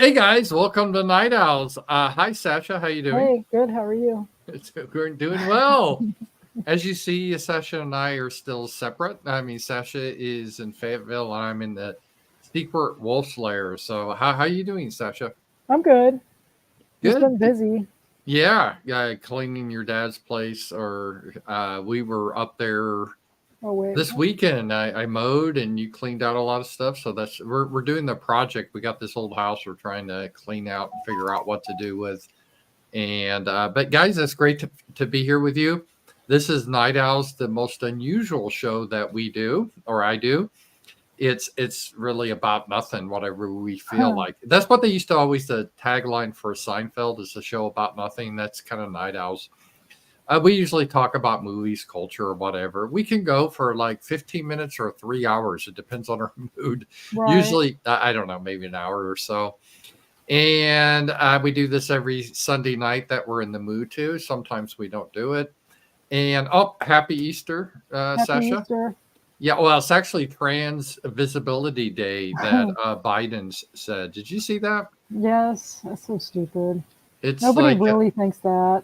Hey guys, welcome to Night Owls. Hi Sasha, how you doing? Hey, good. How are you? We're doing well. As you see, Sasha and I are still separate. I mean, Sasha is in Fayetteville. I'm in the secret wolf's lair. So, how you doing, Sasha? I'm good. Just Good. been busy. Yeah, cleaning your dad's place, or we were up there Oh wait. this weekend. I mowed, and you cleaned out a lot of stuff. So we're doing the project. We got this old house we're trying to clean out and figure out what to do with. And but guys, it's great to be here with you. This is Night Owls, the most unusual show that we do, or I do. It's really about nothing, whatever we feel Huh. like. That's what they used to always the tagline for Seinfeld is a show about nothing. That's kind of Night Owls. We usually talk about movies, culture, or whatever. We can go for like 15 minutes or 3 hours. It depends on our mood. Right. Usually, I don't know, maybe an hour or so. And we do this every Sunday night that we're in the mood to. Sometimes we don't do it. And happy Easter, Happy Sasha. Easter. Yeah, well, it's actually Trans Visibility Day that Biden said. Did you see that? Yes, that's so stupid. It's Nobody like, really thinks that.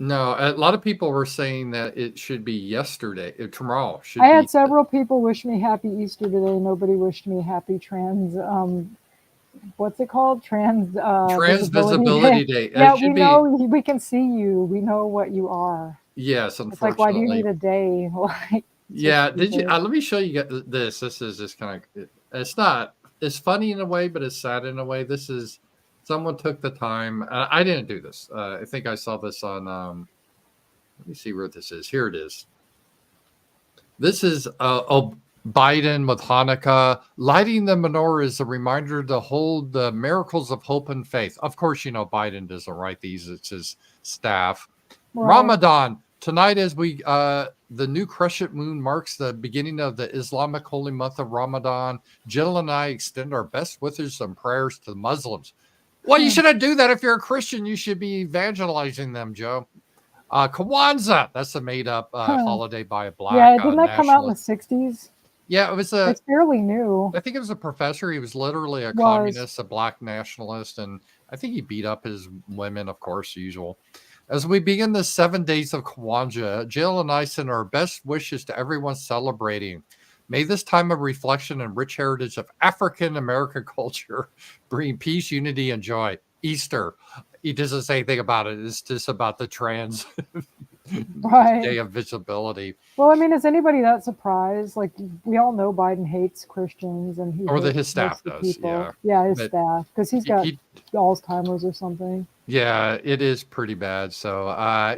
no, a lot of people were saying that it should be yesterday. Tomorrow I should had be several people wish me happy Easter today. Nobody wished me happy what's it called? Trans Trans visibility day. Visibility Day. It Yeah, we should be, know we can see you. We know what you are. yes, It's like, why do you need unfortunately. a day? Like, it's so Yeah, did you? stupid. Let me show you this. This is just kind of. It's not. It's funny in a way, but it's sad in a way. This is someone took the time. I didn't do this. I think I saw this on. Let me see where this is. Here it is. This is Biden with Hanukkah lighting the menorah is a reminder to hold the miracles of hope and faith. Of course, you know Biden doesn't write these; it's his staff. Right. Ramadan tonight, as we the new crescent moon marks the beginning of the Islamic holy month of Ramadan. Jill and I extend our best wishes and prayers to the Muslims. Well, you shouldn't do that if you're a Christian. You should be evangelizing them, Joe. Kwanzaa, that's a made up Huh. holiday by a black Yeah, didn't that come out in the nationalist. 60s? Yeah, it was a. It's fairly new. I think it was a professor. He was literally a Was. communist, a black nationalist, and I think he beat up his women, of course, usual. As we begin the 7 days of Kwanzaa, Jill and I send our best wishes to everyone celebrating. May this time of reflection and rich heritage of African American culture bring peace, unity, and joy. Easter. He doesn't say anything about it. It's just about the trans Right. day of visibility Well, I mean, is anybody that surprised? Like, we all know Biden hates Christians and he or the hates his most staff of the does. people. Yeah. Yeah, his But staff, because he's got he Alzheimer's or something. yeah, it is pretty bad. So,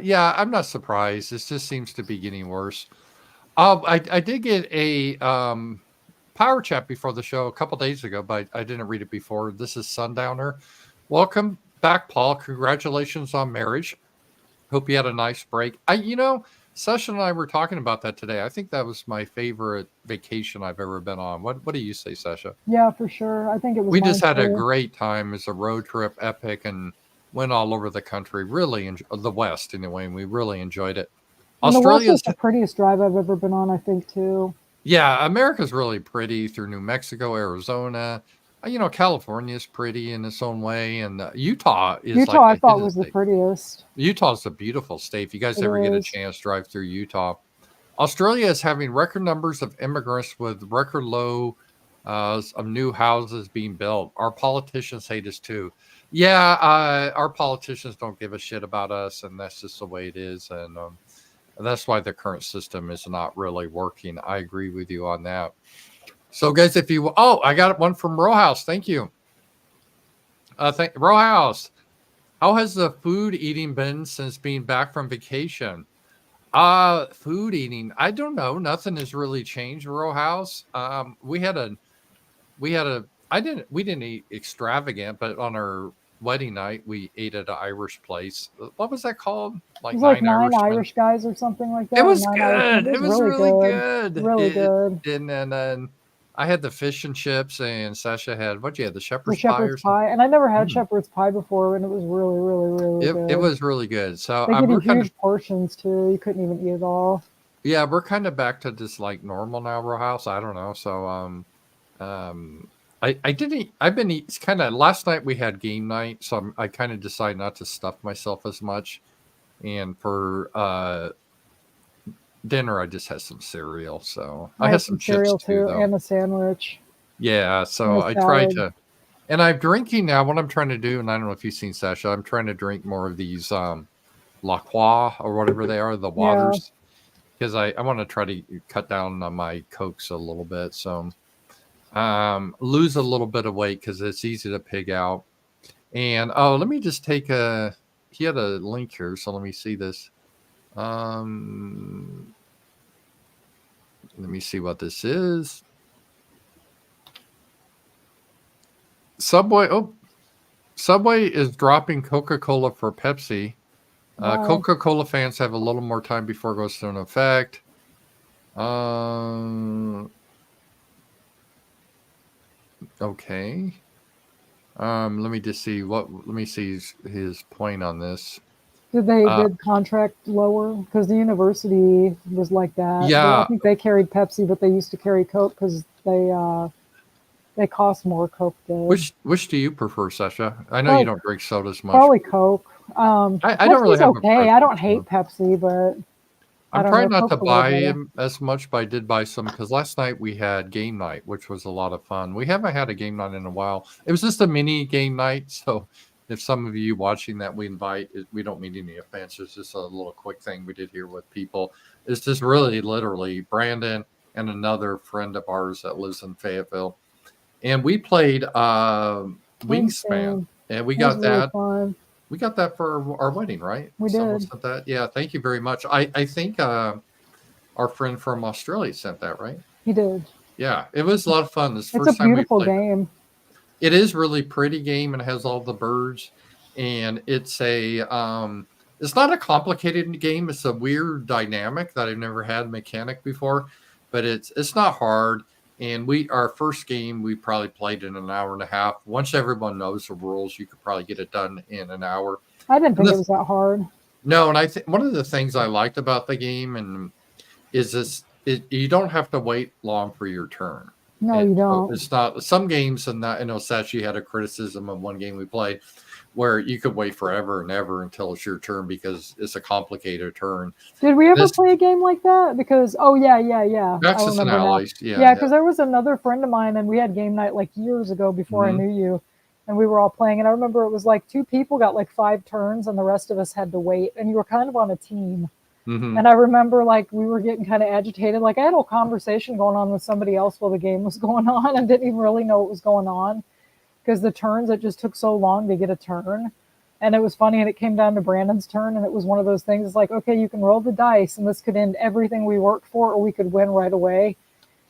yeah, I'm not surprised. This just seems to be getting worse. I did get a power chat before the show a couple days ago, but I didn't read it before. This is Sundowner. Welcome back, Paul. Congratulations on marriage. Hope you had a nice break. Session and I were talking about that today. I think that was my favorite vacation I've ever been on. What do you say, Sasha? Yeah, for sure. I think it was We just mine had a too. great time as a road trip, epic, and went all over the country. Really, the West anyway, and we really enjoyed it. And the West is Australia's, the prettiest drive I've ever been on, I think, too. yeah, America's really pretty through New Mexico, Arizona. California is pretty in its own way, and Utah is like Utah, I a thought, hidden was the state. prettiest. Utah's a beautiful state. If you guys It ever get a is. chance, drive through Utah. Australia is having record numbers of immigrants with record low of new houses being built. Our politicians hate us too. Yeah, our politicians don't give a shit about us, and that's just the way it is. And that's why the current system is not really working. I agree with you on that. So, guys, I got one from Rowhouse. Thank you. Thank Rowhouse. How has the food eating been since being back from vacation? Food eating. I don't know. Nothing has really changed, Row House. We didn't eat extravagant, but on our wedding night, we ate at an Irish place. What was that called? It Like was like Nine nine Irishmen. Irish guys or something like It that, or was nine Irishmen. good. It It was was really really good. good. Really good. And then I had the fish and chips, and Sasha had what you had the The shepherd's pie shepherd's or something. pie. And I never had Mm. shepherd's pie before, and it was really, really, really It good. was really good. So They give you we're kind of huge portions, too. You couldn't even eat it all. yeah, we're kind of back to just like normal now, Row House. I don't know. So um I didn't. I've been it's kind of last night we had game night, so I kind of decided not to stuff myself as much. And for dinner, I just had some cereal. So I I had had some some chips cereal too, too, though. and a sandwich, Yeah, and so a I try salad. to, and I'm drinking now. What I'm trying to do, and I don't know if you've seen Sasha, I'm trying to drink more of these La Croix or whatever they are, the Yeah, waters, because I want to try to cut down on my cokes a little bit. So lose a little bit of weight because it's easy to pig out. And oh, let me just take a. He had a link here, so let me see this. Um, let me see what this is. Subway. Oh, Subway is dropping Coca-Cola for Pepsi. wow. Coca-Cola fans have a little more time before it goes into effect. Um, okay. Let me just see what. Let me see his point on this. Uh, Did contract lower because the university was like that. I yeah. think they carried Pepsi, but they used to carry Coke because they cost more. Coke did. Which do you prefer, Sasha? I know you Probably don't drink sodas much. probably Coke. I don't really Pepsi's have a okay. I don't preference. hate Pepsi, but I I'm don't trying know. not to Coke's a little buy better. him as much, but I did buy some because last night we had game night, which was a lot of fun. We haven't had a game night in a while. It was just a mini game night. So if some of you watching that we invite, we don't mean any offense. It's just a little quick thing we did here with people. It's just really literally Brandon and another friend of ours that lives in Fayetteville. And we played Wingspan, Wingspan. and It was really fun. we got that for our wedding, right? We Someone did. sent that. Yeah, thank you very much. I think our friend from Australia sent that, right? He did. Yeah, it was a lot of fun. This It's a first time we beautiful played it. game. It is really pretty game and it has all the birds, and it's not a complicated game. It's a weird dynamic that I've never had mechanic before, but it's not hard. And our first game we probably played in an hour and a half. Once everyone knows the rules, you could probably get it done in an hour. I didn't And think it was that hard. no, and I think one of the things I liked about the game and is you don't have to wait long for your turn. No, And you so don't. it's not some games, and that I know Sachi had a criticism of one game we played where you could wait forever and ever until it's your turn because it's a complicated turn. Did we ever This play a game like that? Because oh yeah, I Axis and remember now. Allies, yeah, Yeah, yeah. because there was another friend of mine, and we had game night like years ago before I Hmm. knew you, and we were all playing. And I remember it was like two people got like 5 turns, and the rest of us had to wait. And you were kind of on a team. Hmm. And I remember like we were getting kind of agitated. Like I had a whole conversation going on with somebody else while the game was going on, and didn't even really know what was going on because the turns it just took so long to get a turn. And it was funny, and it came down to Brandon's turn, and it was one of those things. It's like, okay, you can roll the dice, and this could end everything we worked for, or we could win right away.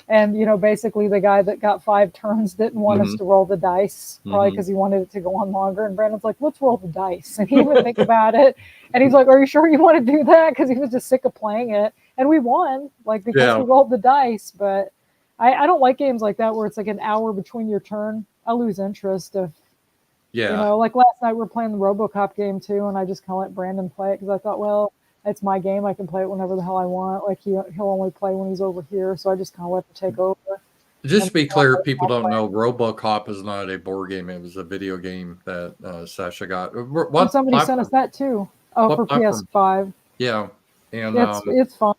And basically, the guy that got 5 turns didn't want us Hmm. to roll the dice, probably Hmm. because he wanted it to go on longer. And Brandon's like, "Let's roll the dice," and he didn't think about it. And he's like, "Are you sure you want to do that?" Because he was just sick of playing it. And we won, like because we Yeah, rolled the dice. But I don't like games like that where it's like an hour between your turn. I lose interest if yeah, like last night we were playing the RoboCop game too, and I just kind of let Brandon play it because I thought, well, it's my game. I can play it whenever the hell I want. Like he'll only play when he's over here, so I just kind of let him take over. just And to be I'll clear, play people my don't play. know RoboCop is not a board game. It was a video game that Sasha got. Oh, somebody sent us that too. Oh, What for platform? PS5. Yeah, and Yeah, it's fun.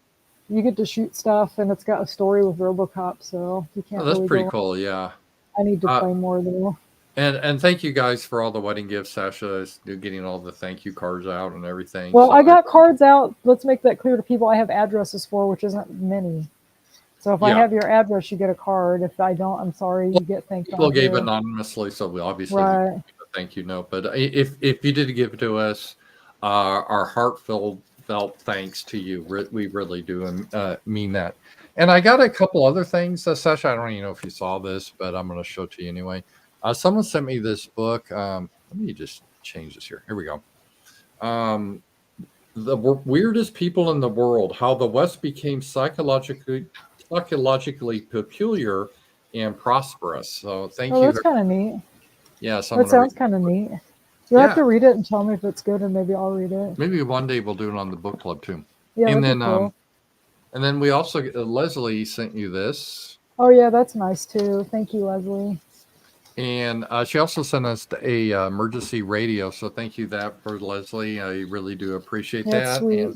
You get to shoot stuff, and it's got a story with RoboCop, so you oh, can't that's really pretty go wrong. cool. Yeah. I need to Uh, play more though. and thank you guys for all the wedding gifts. Sasha is getting all the thank you cards out and everything. Well, So I I got appreciate. cards out. Let's make that clear to people. I have addresses for, which isn't many. So if I Yeah, have your address, you get a card. If I don't, I'm sorry, well, you get thanked people on gave here. anonymously, so we Right. give a thank you note. But if you did give it to us, our heartfelt felt thanks to you. We really do mean that. And I got a couple other things, Sasha. I don't even know if you saw this, but I'm going to show it to you anyway. Someone sent me this book. Let me just change this here. Here we go. Um, the weirdest people in the world: how the West became psychologically peculiar and prosperous. So thank Oh, you. that's kind of neat. Yes, I'm That going to read. sounds kind of neat. You'll have Yeah, to read it and tell me if it's good, and maybe I'll read it. maybe one day we'll do it on the book club too. Yeah, And that'd be then cool. we also Leslie sent you this. Oh, yeah, that's nice too. Thank you, Leslie. And she also sent us a emergency radio. So thank you that for Leslie. I really do appreciate That's that. sweet.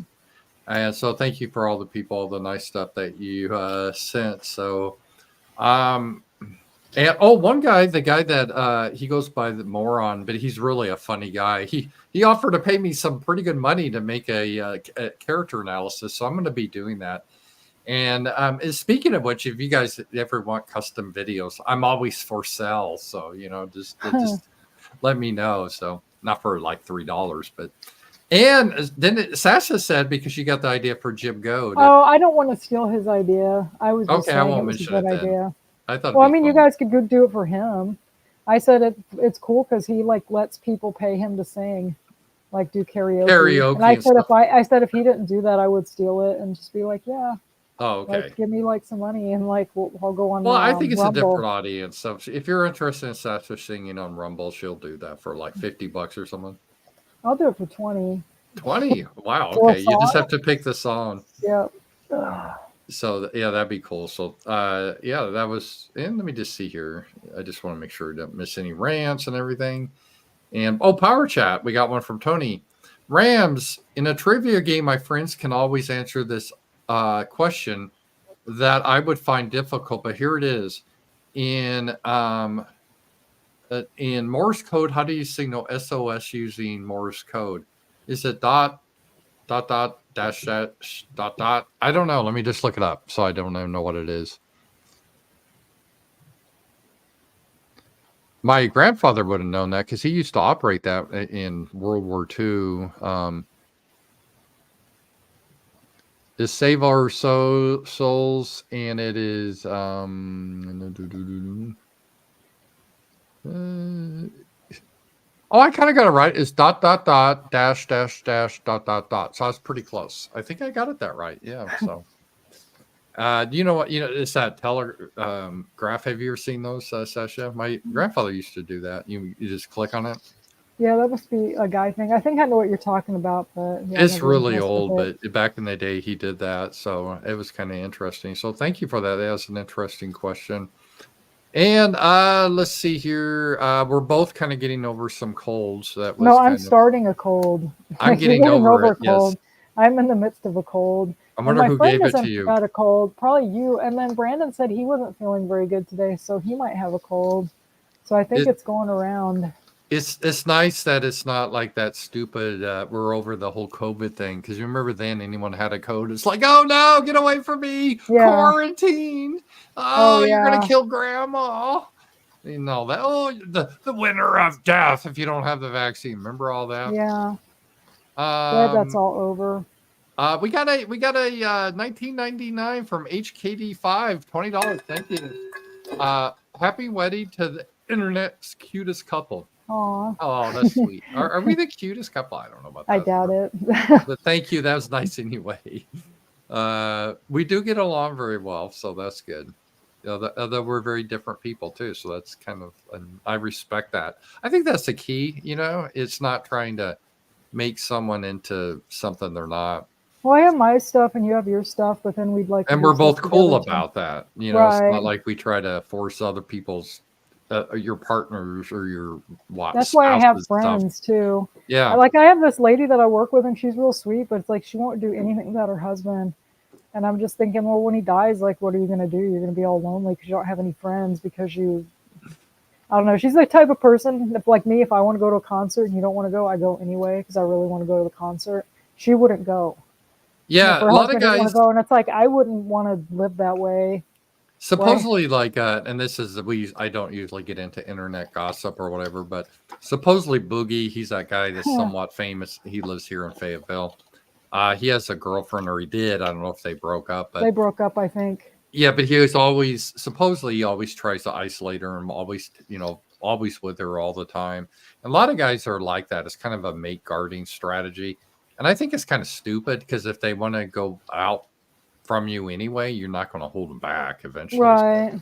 And so thank you for all the people, all the nice stuff that you sent. So, um, and one guy, the guy that he goes by the moron, but he's really a funny guy. He offered to pay me some pretty good money to make a character analysis. So I'm going to be doing that. And speaking of which, if you guys ever want custom videos, I'm always for sale. So just let me know. So not for like $3, but and then Sasha said because she got the idea for Jim Goad. Oh, I don't want to steal his idea. I was just Okay, I saying it won't was a mention good it then. idea. I thought Well, I it'd be mean, you fun. guys could go do it for him. I said it's cool because he like lets people pay him to sing, like do karaoke. And Karaoke I and said stuff. I said if he didn't do that, I would steal it and just be like, yeah, Oh, okay. like give me like some money and like I'll go on Well, I think it's a Rumble. different audience. So if you're interested in Sasha singing on Rumble, she'll do that for like $50 or something. I'll do it for 20 20. Wow. for a Okay. You just song. have to pick the song. Yeah. Ugh. So yeah, that'd be cool. So yeah, that was. And let me just see here. I just want to make sure I don't miss any rants and everything. And power chat. We got one from Tony. Rams in a trivia game. My friends can always answer this question that I would find difficult, but here it is. In Morse code, how do you signal SOS using Morse code? Is it dot dash dash dot? I don't know. Let me just look it up. So I don't even know what it is. My grandfather would have known that because he used to operate that in World War II. Is save our souls, and it is I kind of got it right. It's dot dash dash dash dot. So I was pretty close. I think I got it that right. Yeah. So, you know what? It's that telegraph. Have you ever seen those, Sasha? My grandfather used to do that. You just click on it. Yeah, that must be a guy thing. I think I know what you're talking about, but yeah, I It's never really messed with old, it. but back in the day, he did that. So it was kind of interesting. So thank you for that. That was an interesting question. And let's see here. We're both kind of getting over some colds. That No, was I'm kind of. starting a cold. I'm Like you're getting getting over over it. a Yes. cold. I'm in the midst of a cold. I And wonder my who friend gave it to hasn't you. got a cold, probably you. And then Brandon said he wasn't feeling very good today, so he might have a cold. So I think It it's going around. it's nice that it's not like that stupid. We're over the whole COVID thing because you remember then anyone had a code. It's like, oh no, get away from me, Yeah. quarantine. Oh Oh, you're gonna yeah. kill grandma. That. Oh, the winter of death if you don't have the vaccine. Remember all that? Yeah. Glad that's Um, all over. we got a 1999 from HKD5, $20. Thank you. Happy wedding to the internet's cutest couple. Aw. Oh, that's sweet. Are we the cutest couple? I don't know about I that, doubt it. but thank you. That was nice anyway. We do get along very well, so that's good. Although we're very different people too, so that's kind of, and I respect that. I think that's the key. It's not trying to make someone into something they're not. Well, I have my stuff and you have your stuff, but then we'd like to And do we're stuff both cool together too. about that. It's not Right. like we try to force other people's, your partners or your That's why I have spouses stuff. friends too. Yeah. I have this lady that I work with and she's real sweet, but it's like she won't do anything without her husband. And I'm just thinking, well, when he dies, like, what are you going to do? You're going to be all lonely because you don't have any friends because I don't know. She's the type of person, if, like me, if I want to go to a concert and you don't want to go, I go anyway because I really want to go to the concert. She wouldn't go. And if Yeah. her A lot of husband didn't want guys to go, and it's like, I wouldn't want to live that way. Where supposedly like, and this is, I don't usually get into internet gossip or whatever, but supposedly Boogie, he's that guy that's somewhat famous. He lives here in Fayetteville. He has a girlfriend, or he did. I don't know if they broke up, they but broke up, I think. yeah, but he was always, supposedly he always tries to isolate her and always with her all the time. And a lot of guys are like that. It's kind of a mate guarding strategy. And I think it's kind of stupid because if they want to go out from you anyway, you're not going to hold them back eventually. So Right.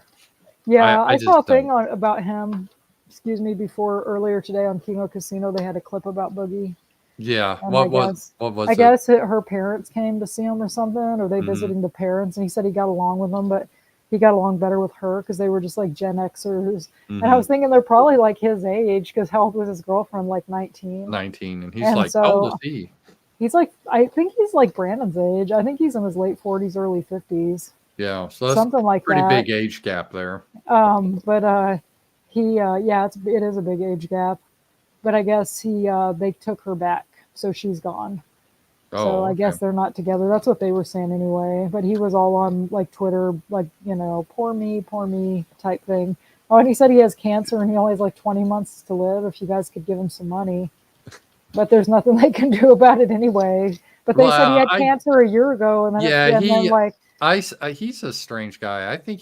Yeah, I I saw a just thing don't. about him, excuse me, before earlier today on Kino Casino. They had a clip about Boogie. Yeah. And What was I it? guess her parents came to see him or something, or they Hmm. visiting the parents, and he said he got along with them, but he got along better with her because they were just like Gen Xers. And I Mm-hmm. was thinking they're probably like his age because how old was his girlfriend? Like 19. 19, and he's And like, how old is so he? he's like, I think he's like Brandon's age. I think he's in his late 40s, early 50s, Yeah, so that's something like pretty that. big age gap there. But yeah, it is a big age gap. But I guess they took her back, so she's gone. So Oh, I okay. guess they're not together. That's what they were saying anyway. But he was all on like Twitter, like, poor me type thing. Oh, and he said he has cancer and he only has like 20 months to live if you guys could give him some money. But there's nothing they can do about it anyway. But they said he Well, had cancer a year ago, and then yeah, like, he's a strange guy. I think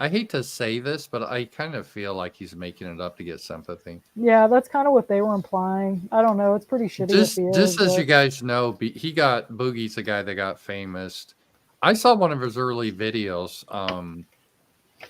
I hate to say this, but I kind of feel like he's making it up to get sympathy. yeah, that's kind of what they were implying. I don't know. It's pretty shitty if he Just is, as you but guys know, Boogie's the guy that got famous. I saw one of his early videos.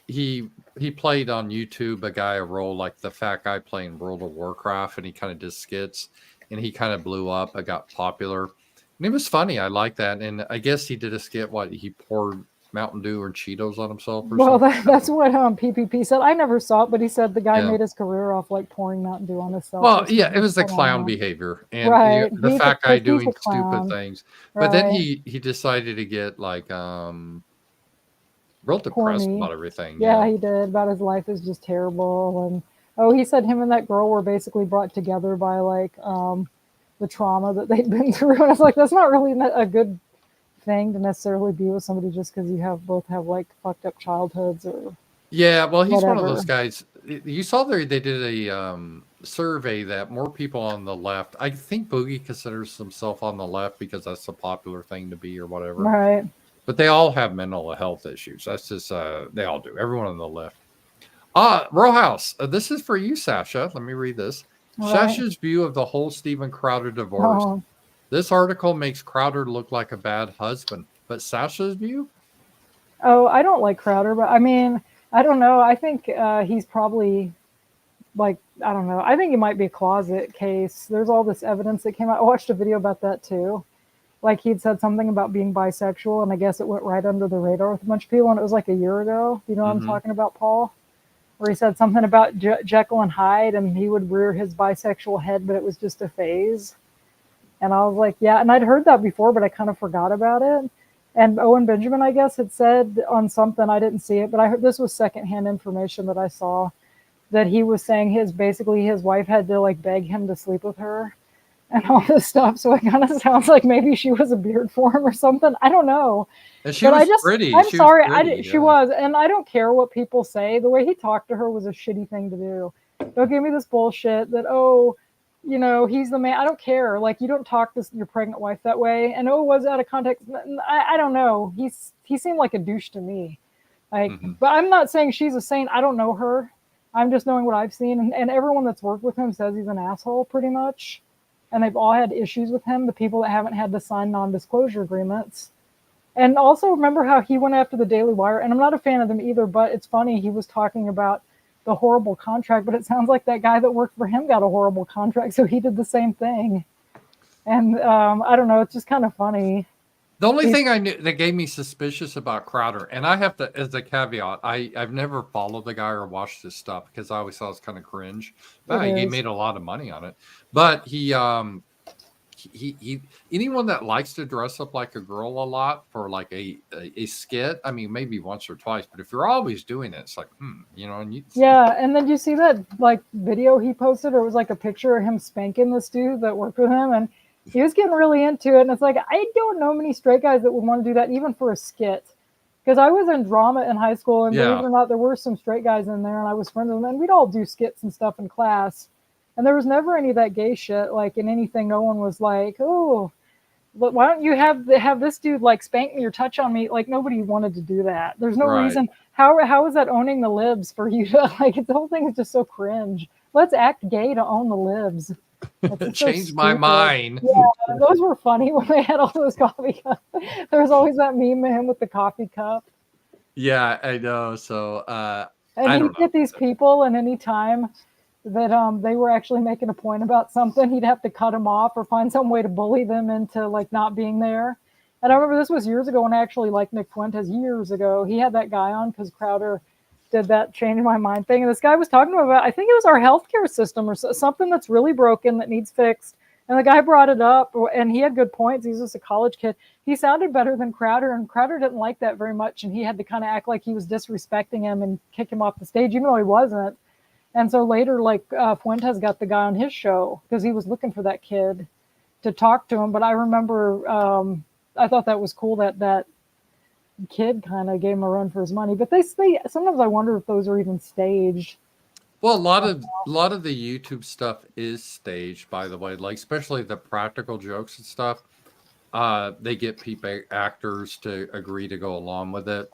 He played on YouTube a role like the fat guy playing World of Warcraft, and he kind of did skits, and he kind of blew up. I got popular, and it was funny. I like that, and I guess he did a skit. What he poured Mountain Dew or Cheetos on himself or well, something. that's what PPP said. I never saw it, but he said the guy Yeah. made his career off like pouring Mountain Dew on himself or Well, yeah, it something. was the Come on, clown man. behavior, and Right. the fat guy He's a doing stupid clown. things. But then Right. he decided to get like real Poor depressed me. about everything. Yeah, Yeah. he did. About his life is just terrible. And oh, he said him and that girl were basically brought together by like the trauma that they'd been through. And I was like, that's not really a good thing to necessarily be with somebody just because you both have like fucked up childhoods or Yeah, well, he's one of those whatever. guys. You saw they did a survey that more people on the left. I think Boogie considers himself on the left because that's the popular thing to be or whatever. Right. But they all have mental health issues. That's just they all do. Everyone on the left. Row House. This is for you, Sasha. Let me read this. Right. Sasha's view of the whole Stephen Crowder divorce. Oh, This article makes Crowder look like a bad husband, but Sasha's view? oh, I don't like Crowder, but I mean, I don't know. I think he's probably like, I don't know. I think he might be a closet case. There's all this evidence that came out. I watched a video about that too. Like he'd said something about being bisexual, and I guess it went right under the radar with a bunch of people. And it was like a year ago. You know what I'm Mm-hmm. talking about, Paul? Where he said something about Jekyll and Hyde, and he would rear his bisexual head, but it was just a phase. And I was like, yeah. And I'd heard that before, but I kind of forgot about it. And Owen Benjamin, I guess, had said on something, I didn't see it, but I heard this was secondhand information that I saw, that he was saying his wife had to like beg him to sleep with her and all this stuff. So it kind of sounds like maybe she was a beard for him or something. I don't know. And she But was pretty. I'm She was sorry. pretty. She Yeah. was. And I don't care what people say. The way he talked to her was a shitty thing to do. Don't give me this bullshit that, oh, he's the man. I don't care. Like, you don't talk to your pregnant wife that way. And oh, was out of context. I don't know. He seemed like a douche to me. Like, Mm-hmm. but I'm not saying she's a saint. I don't know her. I'm just knowing what I've seen. And everyone that's worked with him says he's an asshole pretty much. And they've all had issues with him, the people that haven't had to sign non-disclosure agreements. And also remember how he went after the Daily Wire, and I'm not a fan of them either, but it's funny, he was talking about the horrible contract, but it sounds like that guy that worked for him got a horrible contract, so he did the same thing. And I don't know, it's just kind of funny. The only thing I knew that gave me suspicious about Crowder, and I have to, as a caveat, I've never followed the guy or watched his stuff because I always thought it was kind of cringe. But he made a lot of money on it. But he anyone that likes to dress up like a girl a lot for like a skit, I mean, maybe once or twice, but if you're always doing it, it's like, and yeah. And then you see that like video he posted, or it was like a picture of him spanking this dude that worked with him, and he was getting really into it. And it's like, I don't know many straight guys that would want to do that even for a skit. Because I was in drama in high school, and believe it or not, there were some straight guys in there, and I was friends with them, and we'd all do skits and stuff in class. And there was never any of that gay shit. Like in anything, no one was like, oh, but why don't you have this dude like spank me or touch on me? Like nobody wanted to do that. There's no reason. How is that owning the libs for you to like? The whole thing is just so cringe. Let's act gay to own the libs. Change my mind. Yeah, those were funny when they had all those coffee cups. There was always that meme of him with the coffee cup. Yeah, I know. So and he'd get these people, and any time that they were actually making a point about something, he'd have to cut them off or find some way to bully them into like not being there. And I remember this was years ago when I actually liked Nick Fuentes years ago. He had that guy on because Crowder did that change my mind thing. And this guy was talking about, I think it was our healthcare system or something that's really broken that needs fixed. And the guy brought it up, and he had good points. He's just a college kid. He sounded better than Crowder, and Crowder didn't like that very much. And he had to kind of act like he was disrespecting him and kick him off the stage, even though he wasn't. And so later, like Fuentes got the guy on his show because he was looking for that kid to talk to him. But I remember I thought that was cool that kid kind of gave him a run for his money. But they sometimes I wonder if those are even staged. Well, a lot of the YouTube stuff is staged, by the way. Like especially the practical jokes and stuff. They get people actors to agree to go along with it.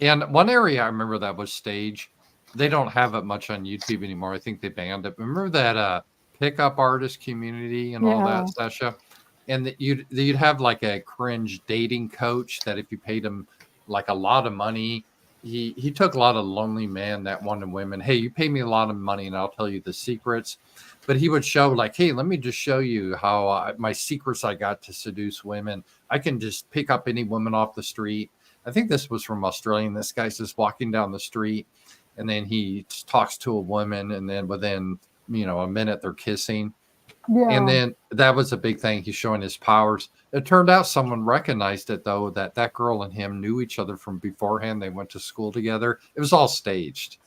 And one area I remember that was staged. They don't have it much on YouTube anymore. I think they banned it. Remember that pickup artist community and all that, Sasha? And that you'd have like a cringe dating coach that if you paid him like a lot of money, he took a lot of lonely men that wanted women. Hey, you pay me a lot of money and I'll tell you the secrets. But he would show like, hey, let me just show you how my secrets I got to seduce women. I can just pick up any woman off the street. I think this was from Australia. And this guy's just walking down the street and then he talks to a woman and then within, a minute they're kissing. Yeah. And then that was a big thing. He's showing his powers. It turned out someone recognized it, though, that girl and him knew each other from beforehand. They went to school together. It was all staged.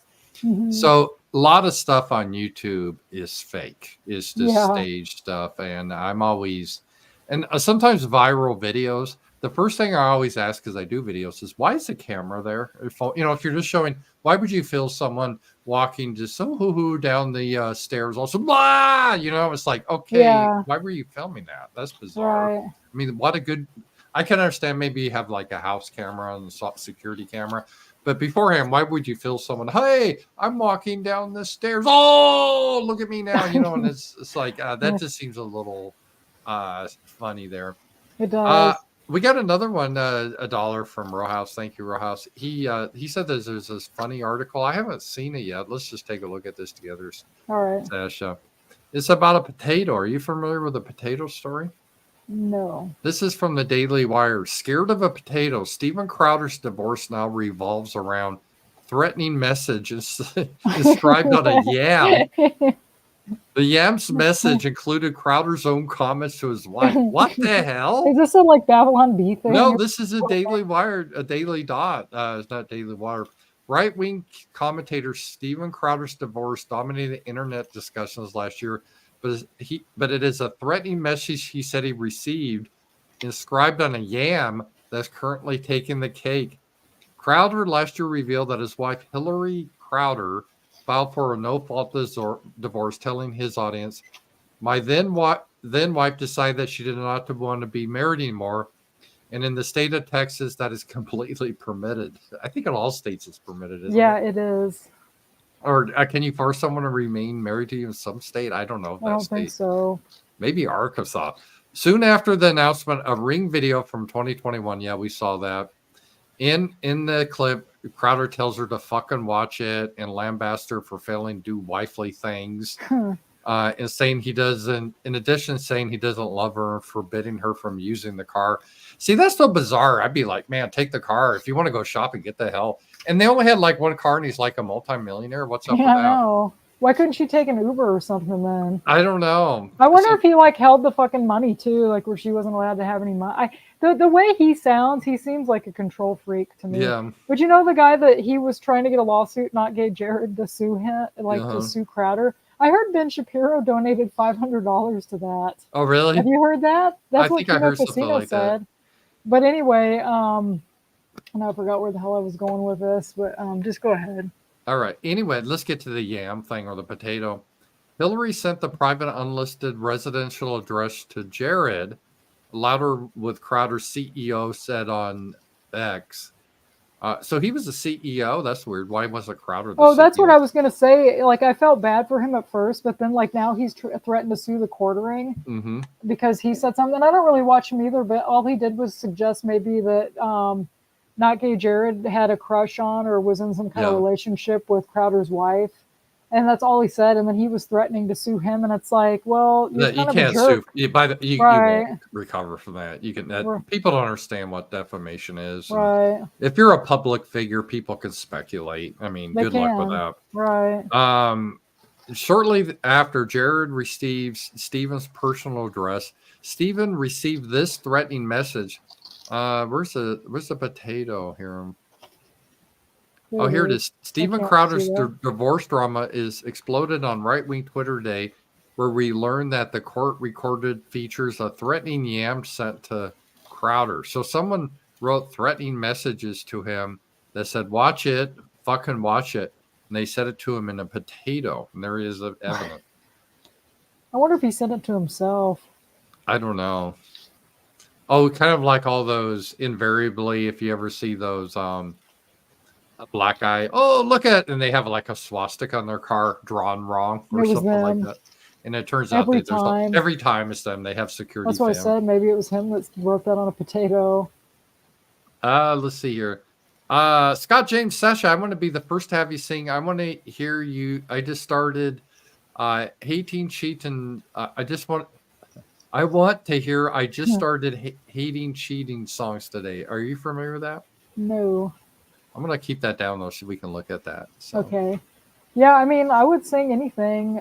Mm-hmm. So a lot of stuff on YouTube is fake. It's just staged stuff. And I'm always – and sometimes viral videos, the first thing I always ask as I do videos is, why is the camera there? If you're just showing – why would you film someone walking just down the stairs also blah, it's like, okay, why were you filming that? That's bizarre. Right. I mean, I can understand maybe you have like a house camera and a security camera, but beforehand, why would you film someone, hey, I'm walking down the stairs, oh, look at me now, and it's like that just seems a little funny there. It does. We got another one, $1 from Rojas. Thank you, Rojas. He said there's this funny article. I haven't seen it yet. Let's just take a look at this together. All right. Sasha. It's about a potato. Are you familiar with the potato story? No. This is from the Daily Wire. Scared of a potato, Steven Crowder's divorce now revolves around threatening message inscribed on a yam. The yam's message included Crowder's own comments to his wife. What the hell? Is this a like Babylon Bee thing? No, this is a Daily Wire, a Daily Dot. It's not Daily Wire. Right-wing commentator Steven Crowder's divorce dominated internet discussions last year, but it is a threatening message he said he received, inscribed on a yam that's currently taking the cake. Crowder last year revealed that his wife Hillary Crowder filed for a no-fault divorce, telling his audience, my then wife decided that she did not want to be married anymore. And in the state of Texas, that is completely permitted. I think in all states it's permitted, isn't it? Yeah, it is. Or can you force someone to remain married to you in some state? I don't know. I don't think so. Maybe Arkansas. Soon after the announcement, a Ring video from 2021. Yeah, we saw that. In the clip, Crowder tells her to fucking watch it and lambasts her for failing to do wifely things. And saying he doesn't love her and forbidding her from using the car. See, that's so bizarre. I'd be like, man, take the car. If you want to go shopping, get the hell. And they only had like one car and he's like a multimillionaire. What's up with that? I know. Why couldn't she take an Uber or something then? I don't know. I wonder if he like held the fucking money too, like where she wasn't allowed to have any money. The way he sounds, he seems like a control freak to me. Yeah. But you know the guy that he was trying to get a lawsuit, not gay Jared, to sue him, to sue Crowder? I heard Ben Shapiro donated $500 to that. Oh, really? Have you heard that? That's what Kino Casino said. That. But anyway, and I forgot where the hell I was going with this, but just go ahead. All right. Anyway, let's get to the yam thing or the potato. Hillary sent the private unlisted residential address to Jared, louder with Crowder's CEO said on X. So he was the CEO. That's weird. Why wasn't Crowder the CEO? That's what I was going to say. Like, I felt bad for him at first, but then, like, now he's threatened to sue the quartering because he said something. I don't really watch him either, but all he did was suggest maybe that Not Gay Jared had a crush on or was in some kind of relationship with Crowder's wife. And that's all he said. And then he was threatening to sue him. And it's like, well, you're That you kind of a can't sue. jerk. You Right. won't recover from that. You can. R- People don't understand what defamation is, and Right. if you're a public figure, people can speculate. I mean, They good luck with can. that. Right. Shortly after Jared receives Stephen's personal address, Stephen received this threatening message. Where's the potato here? Oh, here it is. Stephen Crowder's divorce drama is exploded on right-wing Twitter today, where we learned that the court recorded features a threatening yam sent to Crowder. So someone wrote threatening messages to him that said, "Watch it, fucking watch it," and they sent it to him in a potato. And there is evidence. I wonder if he sent it to himself. I don't know. Oh, kind of like all those invariably, if you ever see those a black guy, oh look at, and they have like a swastika on their car drawn wrong or something like that. And it turns out that every time it's them, they have security. That's what I said. Maybe it was him that wrote that on a potato. Let's see here. Scott James Sasha, I want to be the first to have you sing. I want to hear you. I just started hating cheating. I want to hear. I just started hating cheating songs today. Are you familiar with that? No. I'm gonna keep that down though, so we can look at that. So. Okay. Yeah, I mean, I would sing anything.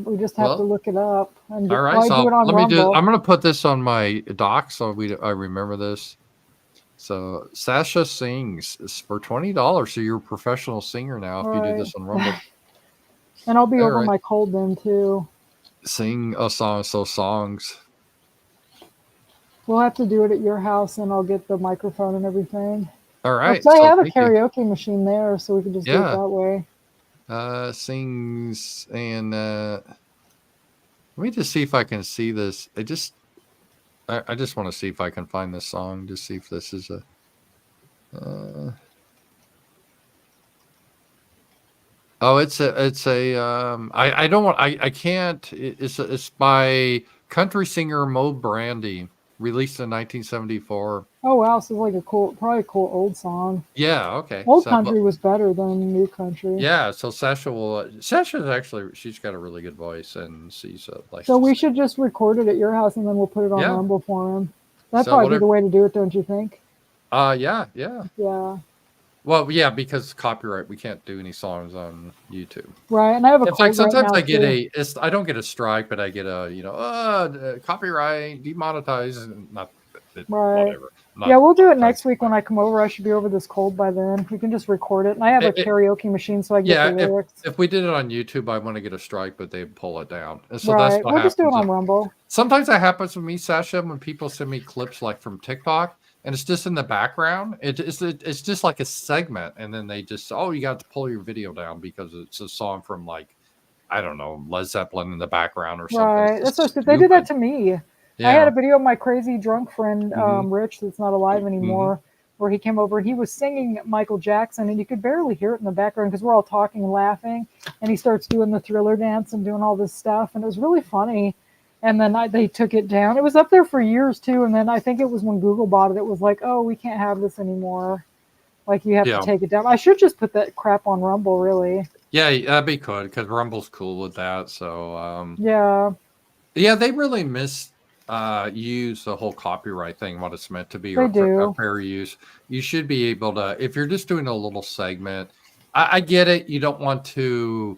We just have to look it up. And all right, so do it on let me Rumble. I'm gonna put this on my doc so I remember this. So Sasha sings for $20. So you're a professional singer now if you do this on Rumble. And I'll be over my cold then too. Sing a song, songs. We'll have to do it at your house, and I'll get the microphone and everything. All right. So I have a karaoke machine there, so we can just do it that way. Sings and let me just see if I can see this. I just want to see if I can find this song. Just see if this is a. It's a. I don't want. I can't. It's by country singer Mo Brandy, released in 1974. Oh wow, so it's like probably a cool old song. Yeah, okay. Old country was better than new country. Yeah, so Sasha's actually, she's got a really good voice, and she's like. So we should just record it at your house, and then we'll put it on Rumble for him. That'd probably be the way to do it, don't you think? Yeah. Yeah. Well, yeah, because copyright, we can't do any songs on YouTube. Right, and I have a. In fact, sometimes I get I don't get a strike, but I get a copyright demonetized, not whatever. Yeah, we'll do it next week when I come over. I should be over this cold by then. We can just record it, and I have a karaoke machine, so I get the lyrics. If we did it on YouTube, I want to get a strike, but they pull it down. And so right, that's what we'll just do it on Rumble. Sometimes that happens with me, Sasha, when people send me clips like from TikTok, and it's just in the background. It's just like a segment, and then they just you got to pull your video down because it's a song from like I don't know Led Zeppelin in the background or something. Right, that's so stupid. They did that to me. Yeah. I had a video of my crazy drunk friend, Rich, that's not alive anymore, where he came over and he was singing Michael Jackson, and you could barely hear it in the background because we're all talking and laughing. And he starts doing the Thriller dance and doing all this stuff, and it was really funny. And then they took it down. It was up there for years too. And then I think it was when Google bought it, it was like, oh, we can't have this anymore. Like you have to take it down. I should just put that crap on Rumble, really. Yeah, that'd be cool because Rumble's cool with that. So yeah, they really use the whole copyright thing, what it's meant to be, a fair use. You should be able to, if you're just doing a little segment, I get it. You don't want to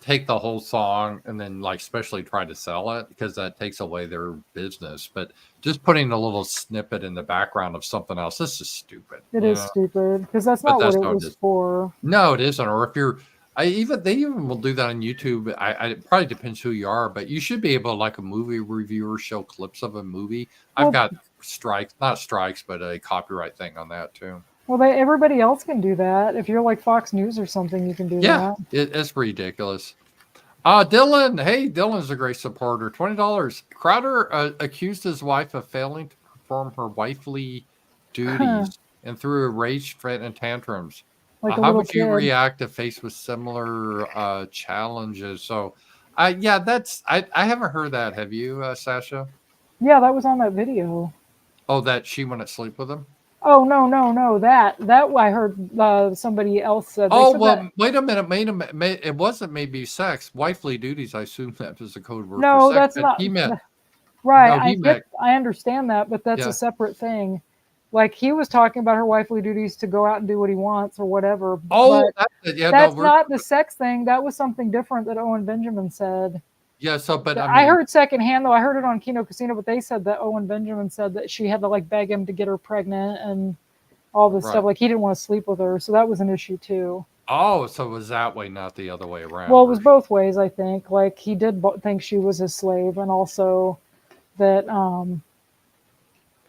take the whole song and then like especially try to sell it because that takes away their business. But just putting a little snippet in the background of something else, this is stupid. It is stupid because that's not what it was for. No, it isn't. Or if you're, they even will do that on YouTube. It probably depends who you are, but you should be able to, like a movie reviewer, show clips of a movie. I've got not strikes, but a copyright thing on that too. Well, everybody else can do that. If you're like Fox News or something, you can do that. Yeah, it's ridiculous. Dylan, hey, Dylan's a great supporter. $20. Crowder accused his wife of failing to perform her wifely duties and threw a rage fit and tantrums. How would you react if faced with similar challenges? So, I haven't heard that. Have you, Sasha? Yeah, that was on that video. Oh, that she went to sleep with him? Oh no! That I heard somebody else said. They Oh, said that well, wait a minute. It wasn't maybe sex. Wifely duties, I assume that was a code word for no, sex. that's But not he meant, right. no, he meant, I understand that, but that's a yeah. separate thing. Like he was talking about her wifely duties to go out and do what he wants or whatever, Oh, but that's it. Yeah, no, that's we're, not the sex thing. That was something different that Owen Benjamin said. yeah. So, but I I mean, heard secondhand though. I heard it on Kino Casino, but they said that Owen Benjamin said that she had to like beg him to get her pregnant and all this right. stuff. Like he didn't want to sleep with her, so that was an issue too. Oh, so it was that way, not the other way Well, around. it was both ways, I think. Like he did think she was his slave, and also that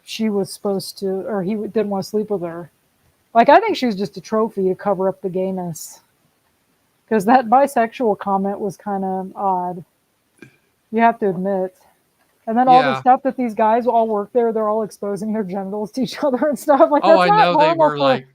she was supposed to, or he didn't want to sleep with her. Like I think she was just a trophy to cover up the gayness. Because that bisexual comment was kind of odd. You have to admit. And then all the Yeah. stuff that these guys all work there, they're all exposing their genitals to each other and stuff. Like Oh, that's I not know they normal were for like,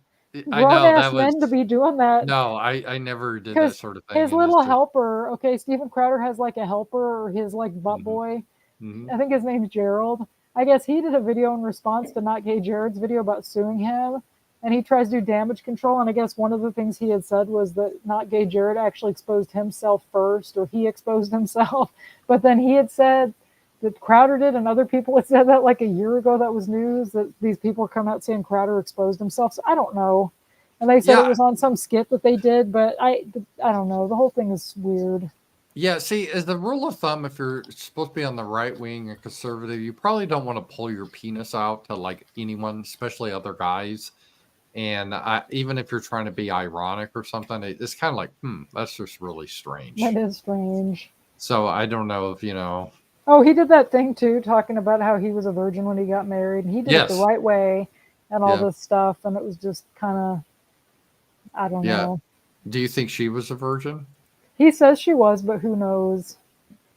I grown know ass that was, men to be doing that. no, I never did that Because sort of thing. his And it's little just, helper, okay, Stephen Crowder has like a helper or his like butt hmm boy. hmm I think his name's Gerald. I guess he did a video in response to Not Gay Jared's video about suing him. And he tries to do damage control. And I guess one of the things he had said was that Not Gay Jared actually exposed himself first, or he exposed himself. But then he had said that Crowder did, and other people had said that like a year ago. That was news that these people come out saying Crowder exposed himself. So I don't know. And they said it yeah, was on some skit that they did, but I don't know. The whole thing is weird. yeah. See, as the rule of thumb, if you're supposed to be on the right wing and conservative, you probably don't want to pull your penis out to like anyone, especially other guys. And even if you're trying to be ironic or something, it's kind of like, that's just really That strange. is strange. So I don't know if, you know, Oh, he did that thing too, talking about how he was a virgin when he got married, and he did it the yes, right way and all yeah, this stuff, and it was just kind of, I don't yeah. know. Do you think she was a virgin? He says she was, but who knows?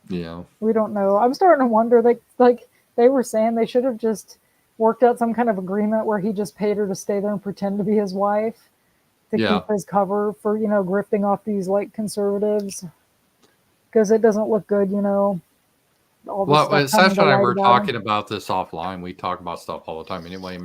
Yeah, We don't know. I'm starting to wonder, like they were saying, they should have just worked out some kind of agreement where he just paid her to stay there and pretend to be his wife to yeah. keep his cover for grifting off these like conservatives because it doesn't look good, all this Well, stuff coming Sasha to and I light were about him. talking about this offline. We talk about stuff all the time anyway.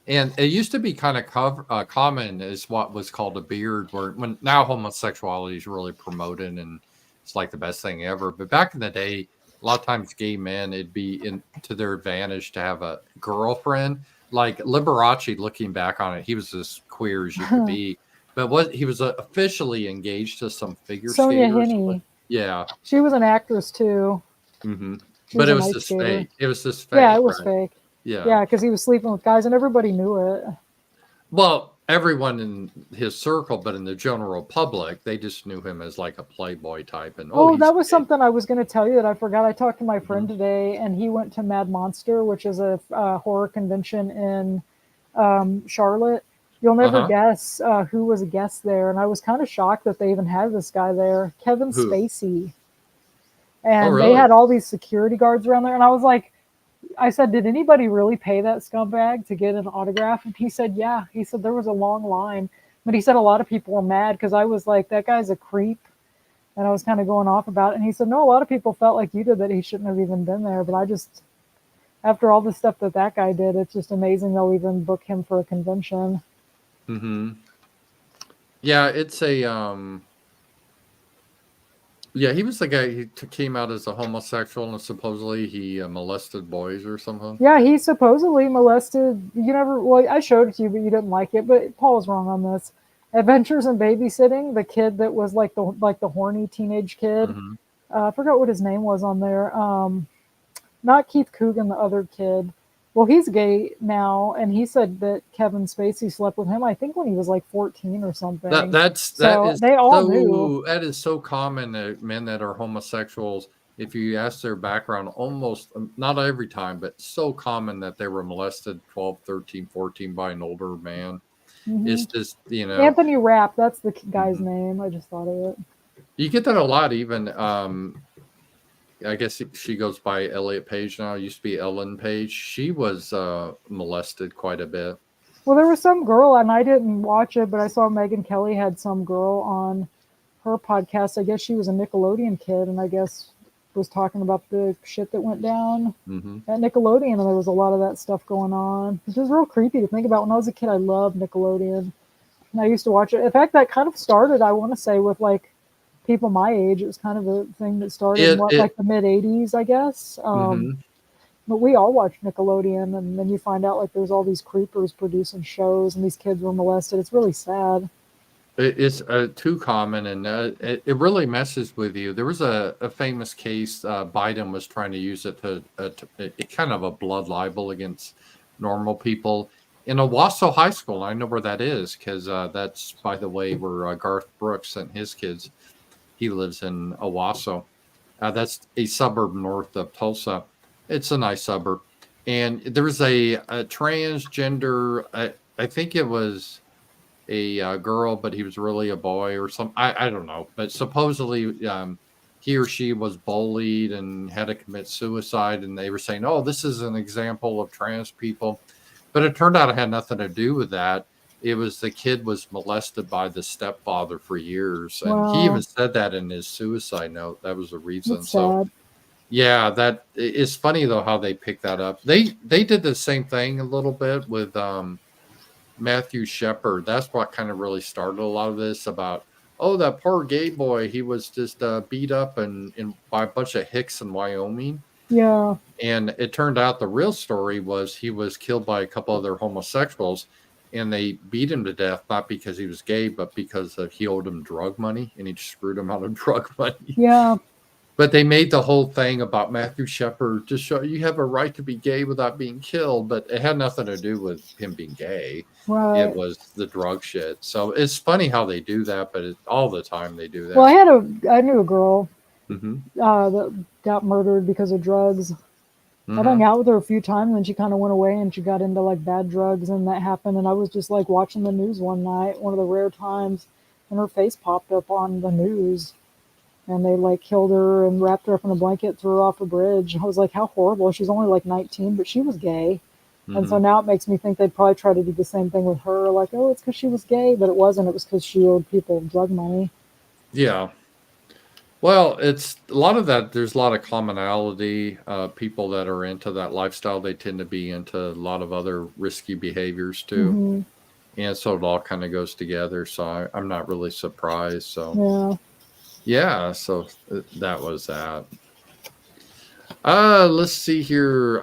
And it used to be kind of common as what was called a beard, where when now homosexuality is really promoted and it's like the best thing ever. But back in the day, a lot of times gay men, it'd be to their advantage to have a girlfriend. Like Liberace, looking back on it, he was as queer as you could be. But he was officially engaged to some figure Sonia skater or something. Hinney, Yeah. she was an actress too. hmm She But was it an was ice this skater. fake. It was this Yeah, fake, it was right? fake. Yeah. Yeah, because he was sleeping with guys and everybody knew it. Well, everyone in his circle, but in the general public, they just knew him as like a playboy type, and Oh, he's that was gay. something I was going to tell you that I forgot. I talked to my friend hmm today, and he went to Mad Monster, which is a horror convention in Charlotte. You'll Uh never huh. guess who was a guest there, and I was kind of shocked that they even had this guy there, Kevin Who? Spacey. Oh, And they really? had all these security guards around there, and I was like, I said, did anybody really pay that scumbag to get an autograph? And he said, yeah. He said there was a long line, but he said a lot of people were mad because I was like, that guy's a creep, and I was kind of going off about it. And he said, no, a lot of people felt like you did that he shouldn't have even been there. But I just, after all the stuff that guy did, it's just amazing they'll even book him for a convention. hmm Yeah, it's a Yeah, he was the guy who came out as a homosexual and supposedly he molested boys or something. Yeah, he supposedly molested. Well, I showed it to you, but you didn't like it. But Paul was wrong on this. Adventures in Babysitting, the kid that was like the horny teenage kid. hmm I forgot what his name was on there. Not Keith Coogan, the other kid. Well, he's gay now, and he said that Kevin Spacey slept with him. I think when he was like 14 or That something. that's that So is they all knew. so that is so common that men that are homosexuals, if you ask their background, almost not every time, but so common that they were molested 12, 13, 14 by an older man. Hmm It's just, Anthony Rapp, that's the guy's mhm. name. I just thought of it. You get that a lot. Even I guess she goes by Elliot Page now. It used to be Ellen Page. She was molested quite a bit. Well, there was some girl, and I didn't watch it, but I saw Megan Kelly had some girl on her podcast. I guess she was a Nickelodeon kid, and I guess was talking about the shit that went down Mm-hmm. at Nickelodeon, and there was a lot of that stuff going on. It was real creepy to think about. When I was a kid, I loved Nickelodeon, and I used to watch it. In fact, that kind of started, I want to say, with like people my age. It was kind of a thing that started in It like the mid '80s, I guess. mm-hmm. But we all watched Nickelodeon, and then you find out like there's all these creepers producing shows, and these kids were molested. It's really sad. It's too common, and it really messes with you. There was a famous case. Biden was trying to use it it kind of a blood libel against normal people in Owasso High School. I know where that is because that's, by the way, where Garth Brooks and his kids. He lives in Owasso. That's a suburb north of Tulsa. It's a nice suburb, and there's a transgender. I think it was a girl, but he was really a boy or something. I don't know. But supposedly he or she was bullied and had to commit suicide. And they were saying, oh, this is an example of trans people. But it turned out it had nothing to do with that. It was the kid was molested by the stepfather for years. And he even Wow, said that in his suicide note. That was the reason. that's So, sad. yeah, that is funny, though, how they picked that up. They did the same thing a little bit with Matthew Shepard. That's what kind of really started a lot of this about, oh, that poor gay boy. He was just beat up by a bunch of hicks in Wyoming. Yeah, And it turned out the real story was he was killed by a couple other homosexuals, and they beat him to death, not because he was gay, but because he owed them drug money, and he screwed him out of drug money. yeah, But they made the whole thing about Matthew Shepard to show you have a right to be gay without being killed, but it had nothing to do with him being gay. It right. was the drug shit. So it's funny how they do that, but all the time they do Well, that. I knew a girl Mm-hmm. that got murdered because of drugs. I hung Mm-hmm. out with her a few times, and she kind of went away, and she got into like bad drugs, and that happened. And I was just like watching the news one night, one of the rare times, and her face popped up on the news, and they like killed her and wrapped her up in a blanket, threw her off a bridge. I was like, how horrible! She's only like 19, but she was gay. And so Mm-hmm. now it makes me think they'd probably try to do the same thing with her, like, oh, it's because she was gay, but it wasn't. It was because she owed people drug money. Yeah. Well, it's a lot of that. There's a lot of commonality. People that are into that lifestyle, they tend to be into a lot of other risky behaviors too. Hmm. And so it all kind of goes together. So I'm not really surprised. So, Yeah. yeah. So that was that. Let's see here.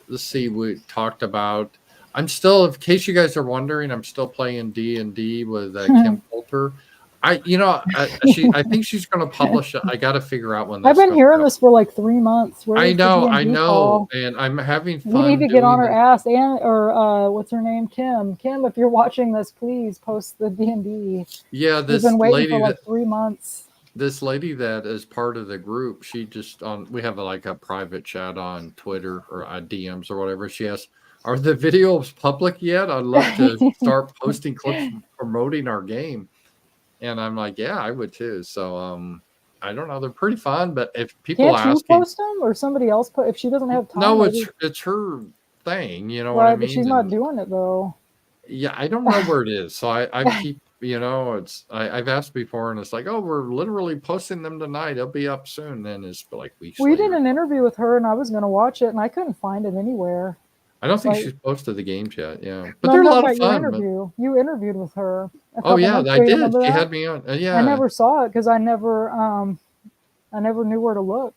Let's see. We talked about. I'm still, in case you guys are wondering, I'm still playing D&D with Kim Coulter. I think she's going to publish it. I got to figure out when I've that's been going to hearing go. this for like 3 months. Where is the I D&D know, call? and I'm having We need fun to get on doing her it. ass. Or what's her name? Kim. Kim, if you're watching this, please post the D&D. Yeah, We've been waiting for like 3 months. this lady that is part of the group, she just we have like a private chat on Twitter or DMs or whatever. She asks, are the videos public yet? I'd love to start posting clips promoting our game. And I'm like, yeah, I would too. So I don't know, they're pretty fun, but if people Can't you asking, post them or somebody else put? If she doesn't have time, no, maybe. it's her thing, you know what I Right, but she's mean? not And doing it though. yeah, I don't know where it is. So I keep, I've asked before, and it's like, oh, we're literally posting them tonight. It'll be up soon. Then it's like weeks We did later. an interview with her, and I was going to watch it, and I couldn't find it anywhere. I don't think Like, she's posted the games yet. Yeah, but no, I'm they're a talking lot of about your fun. But interview. You interviewed with her a oh couple yeah, months I ago. You did. remember She that? had me on. I Yeah, never saw it because I never knew where to look.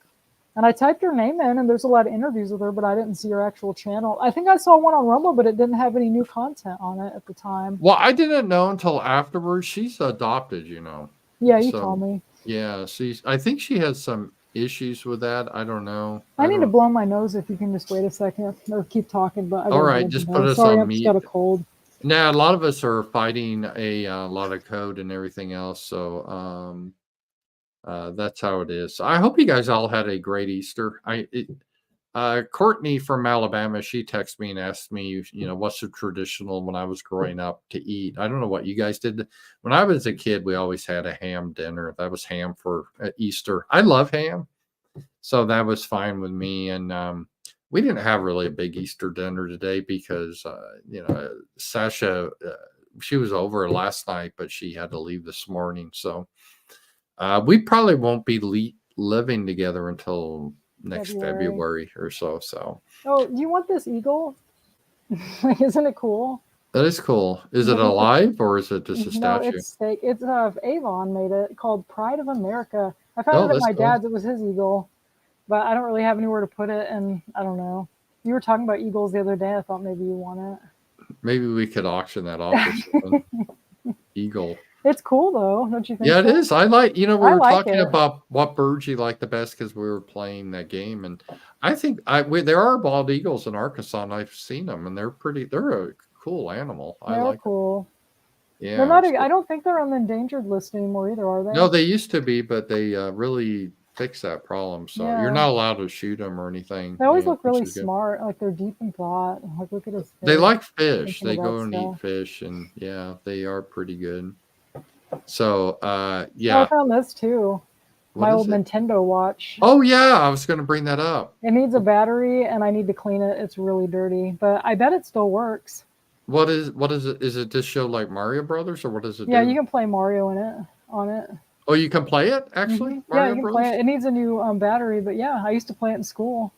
And I typed her name in, and there's a lot of interviews with her, but I didn't see her actual channel. I think I saw one on Rumble, but it didn't have any new content on it at the time. well, I didn't know until afterwards. She's adopted. Yeah, you told So me. yeah, I think she has some issues with that. I don't know. I I need to don't. blow my nose if you can just wait a second or keep talking, but I All gotta right, blow just my put nose. us Sorry, on I've just got mute. a cold. Now, a lot of us are fighting a lot of code and everything else. So that's how it is. I hope you guys all had a great Easter. Courtney from Alabama, she texted me and asked me, what's the traditional when I was growing up to eat. I don't know what you guys did. When I was a kid, we always had a ham dinner. That was ham for Easter. I love ham, so that was fine with me. And we didn't have really a big Easter dinner today because, Sasha, she was over last night, but she had to leave this morning. So We probably won't be living together until next February. February or so. So Oh, do you want this eagle? Like, isn't it cool? that is cool. Is it Look at the alive or is it just a no, statue? it's fake. It's Avon made it called Pride of America. I found Oh, it at that's my cool. dad's. It was his eagle, but I don't really have anywhere to put it, and I don't know. You were talking about eagles the other day. I thought maybe you want Maybe we could auction that off or something. it. Eagle. It's cool though, don't you think Yeah, it so? is. I like, we I were like talking it. about what birds you like the best because we were playing that game. And I think there are bald eagles in Arkansas and I've seen them and they're a cool animal. I They are like them. cool. They're Yeah. not. I don't think they're on the endangered list anymore either, are No, they? they used to be, but they really fixed that problem. So you're Yeah. not allowed to shoot them or anything, They always look which really is good. smart. Like they're deep in thought. Like look at his They face. like fish. Thinking They about go and eat stuff. fish, and yeah, they are pretty good. So, Oh, I yeah. found this too. What My is old it? Nintendo watch. Oh, yeah. I was going to bring that up. It needs a battery, and I need to clean it. It's really dirty, but I bet it still works. What is it? Is it just show like Mario Brothers, or what does it Yeah, you do? can play Mario in it on it. Oh, you can play it actually, Yeah, you Mario can play Brothers. it. It needs a new battery, but yeah, I used to play it in school.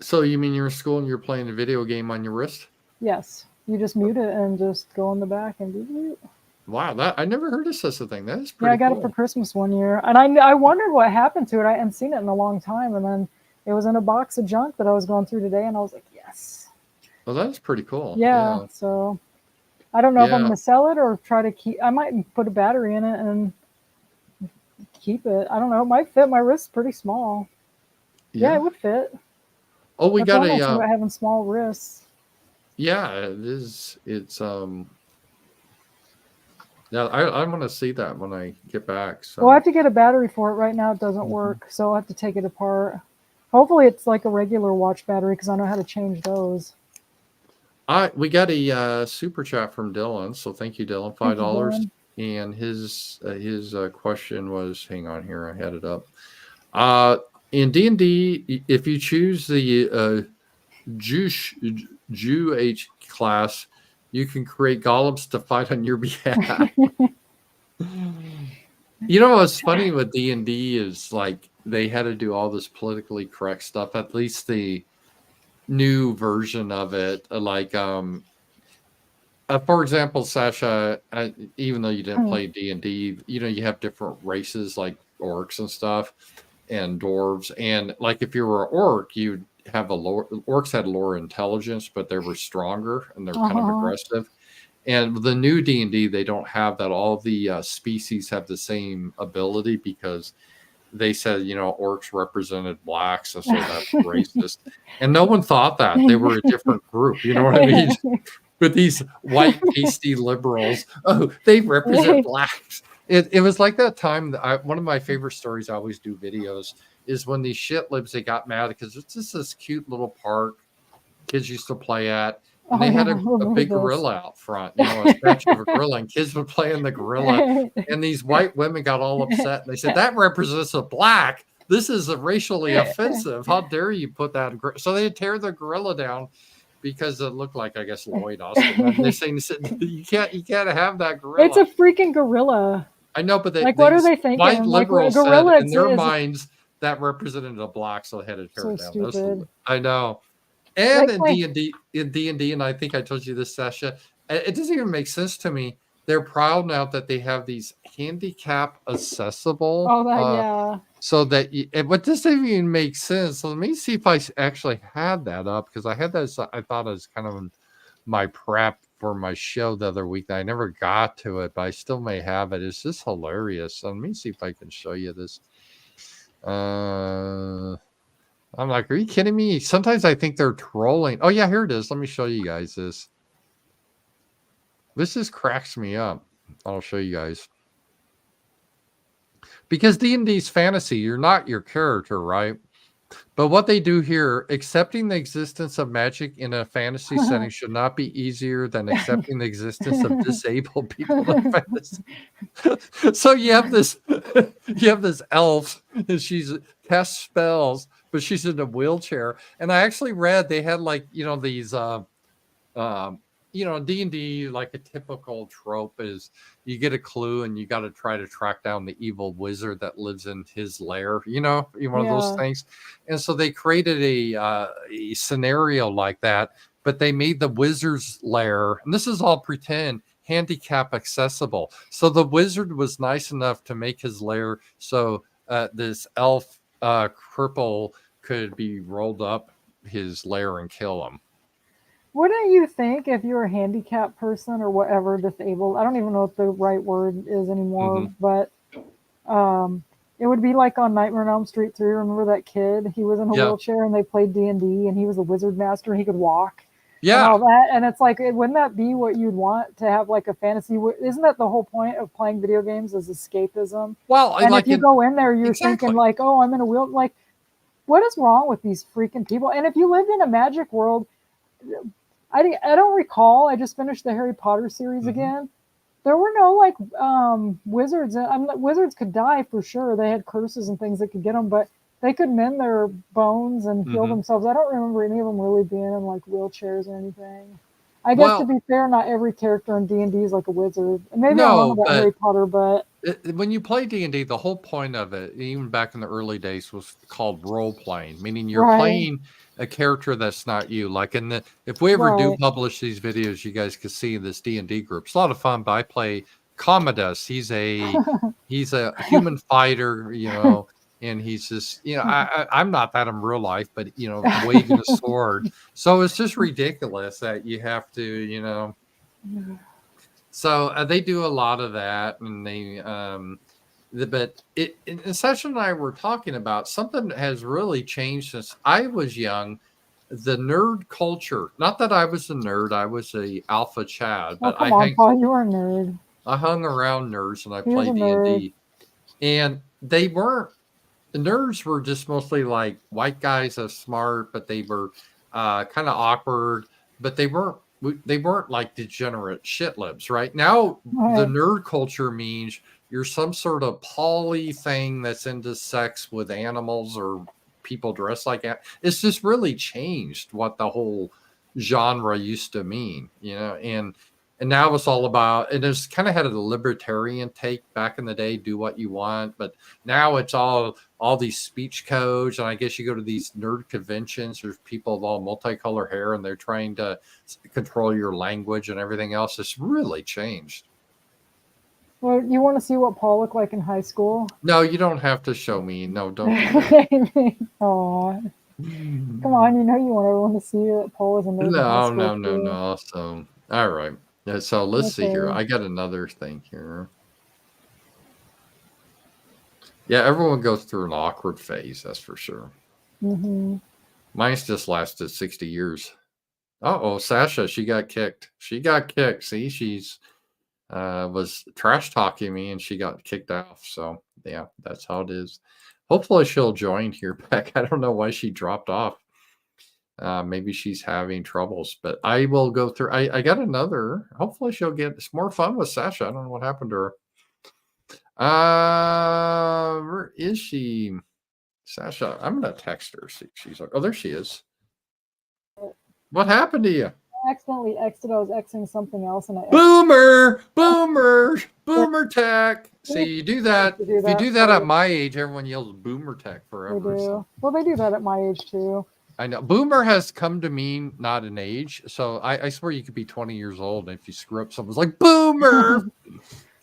So you mean you're in school and you're playing a video game on your wrist? Yes, you just mute it and just go in the back and do. Wow, that I never heard of such a thing. That is Yeah, I pretty got it for cool. Christmas one year, and I wondered what happened to it. I hadn't seen it in a long time, and then it was in a box of junk that I was going through today, and I was like, yes, Well, that is pretty cool. yeah. Yeah, So I don't know if I'm yeah, gonna sell it or try to keep. I might put a battery in it and keep it. I don't know. It might fit. My wrist's pretty small. Yeah, it yeah. would fit. Oh, we That's got what I mentioned a about having small wrists. yeah. It is. It's. Yeah, I want to see that when I get back. Well, I have So to get a battery for it. Right now, it doesn't Mhm. work, so I'll have to take it apart. Hopefully, it's like a regular watch battery because I know how to change those. we got a super chat from Dylan. So thank you, Dylan. Thank you, $5. Dylan. And his question was, hang on here, I had it up. Uh, in D&D, if you choose the Jewish class, you can create golems to fight on your behalf. You know what's funny with D&D is like they had to do all this politically correct stuff. At least the new version of it, for example, Sasha, even though you didn't play D&D, you have different races like orcs and stuff and dwarves. And like if you were an orc, you'd have orcs had lower intelligence, but they were stronger and they're kind of Uh-huh. aggressive. And the new D&D, they don't have that. All the species have the same ability because they said, orcs represented blacks, and so that's racist. And no one thought that. They were a different group. You know what I mean? With these white pasty liberals, oh, they represent blacks. It was like that time that one of my favorite stories, I always do videos, is when these shit libs, they got mad because it's just this cute little park kids used to play at, and Oh they yeah, had I a remember big this. gorilla out front, a statue of a gorilla, and kids would play in the gorilla, and these white women got all upset, and they said, that represents a black. This is racially offensive. How dare you put that? So they tear the gorilla down because it looked like, I guess, Lloyd Austin. And they're saying, you can't have that It's a gorilla. freaking gorilla. I know, but Like, what are these they white thinking? Like, a liberals said gorilla in their is minds that represented a black, so they had to tear so it down. stupid. I know. And Like, in D&D, and I think I told you this, Sasha, it doesn't even make sense to me. They're proud now that they have these handicap accessible, oh that yeah. so that what doesn't even make sense. So let me see if I actually had that up because I had that. I thought it was kind of my prep for my show the other week. I never got to it, but I still may have it. It's just hilarious. So let me see if I can show you this. I'm like, are you kidding me? Sometimes I think they're trolling. Oh, yeah, here it is. Let me show you guys this. This just cracks me up. I'll show you guys. Because D&D's fantasy, you're not your character, right? But what they do here, accepting the existence of magic in a fantasy setting should not be easier than accepting the existence of disabled people in a fantasy. So you have this elf, and she's casts spells, but she's in a wheelchair. And I actually read they had these D&D, like a typical trope is you get a clue and you got to try to track down the evil wizard that lives in his lair, one of those Yeah. things. And so they created a scenario like that, but they made the wizard's lair, and this is all pretend, handicap accessible. So the wizard was nice enough to make his lair so this elf cripple could be rolled up his lair and kill him. Wouldn't you think if you're a handicapped person or whatever, disabled, I don't even know what the right word is anymore, Hmm. but it would be like on Nightmare on Elm Street 3. Remember that kid? He was in a Yeah. wheelchair and they played D&D and he was a wizard master and he could walk and Yeah. all that. And it's like, wouldn't that be what you'd want to have like a fantasy? Isn't that the whole point of playing video games is escapism? Well, And if like you go in there, you're thinking exactly. like, oh, I'm in a wheel. Like, what is wrong with these freaking people? And if you lived in a magic world, I don't recall. I just finished the Harry Potter series Hmm. again. There were no like wizards. Wizards could die for sure. They had curses and things that could get them, but they could mend their bones and heal Hmm. themselves. I don't remember any of them really being in like wheelchairs or anything. I guess to Well, be fair, not every character in D&D is like a wizard. And maybe I'm wrong no, about but Harry Potter, but when you play D&D, the whole point of it, even back in the early days, was called role playing, meaning you're right, playing a character that's not you. Like if we ever do right. publish these videos, you guys can see in this D&D group. It's a lot of fun. But I play Commodus. He's a human fighter, and he's just, I'm not that in real life, but waving a sword. So it's just ridiculous that you have to. So they do a lot of that, and but and Sasha and I were talking about something that has really changed since I was young. The nerd culture. Not that I was a nerd; I was a alpha Chad, Oh, but come on, Paul, you are a nerd. I hung around nerds and I He was a played nerd. D&D, and they weren't. The nerds were just mostly like white guys that's smart, but they were kind of awkward. But they weren't like degenerate shitlibs. Right now, the Right. nerd culture means you're some sort of poly thing that's into sex with animals or people dressed like that. It's just really changed what the whole genre used to mean, and now it's all about, and it's kind of had a libertarian take back in the day, do what you want, but now it's all these speech codes, and I guess you go to these nerd conventions, there's people with all multicolor hair and they're trying to control your language and everything else. It's really changed. Well, you want to see what Paul looked like in high school? No, you don't have to show me. No, don't do that. Oh, come on, you know you want everyone to see that Paul was a nerd in high No, school no, no, too. no. So all right. So let's see here. Okay. I got another thing here. Yeah, everyone goes through an awkward phase, that's for sure. Mm-hmm. Mine's just lasted 60 years. Uh-oh, Sasha, she got kicked. She got kicked. See, she's was trash talking me and she got kicked off. So yeah, that's how it is. Hopefully she'll join here back. I don't know why she dropped off. Maybe she's having troubles, but I will go through. I got another. Hopefully she'll get. It's more fun with Sasha. I don't know what happened to her. Where is she? Sasha, I'm gonna text her. See if she's like, oh, there she is. What happened to you? I accidentally exited. I was exiting something else, and I exited. Boomer, boomer, boomer tech. See, you do that. To do If you that. do that at my age, everyone yells boomer tech They forever. So do. Well, they do that at my age too. I know boomer has come to mean not an age. So I swear you could be 20 years old, and if you screw up, someone's like boomer.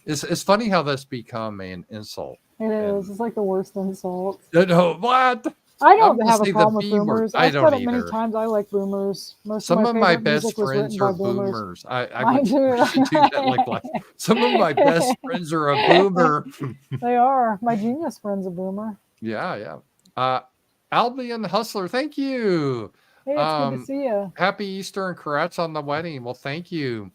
It's funny how that's become an insult. It is. And It's like the worst insult. no, what? I I'm don't gonna have a say the problem with B word. boomers. I I've said don't it many either. times. I like boomers. Most of Some my of my favorite best music was friends written are by boomers. boomers. I Mine would too. do that like some of my best friends are a boomer. They are. My genius friend's a boomer. Yeah, yeah. Albion Hustler, thank you. Hey, it's good to Um, see you. Happy Easter and congrats on the wedding. Well, thank you.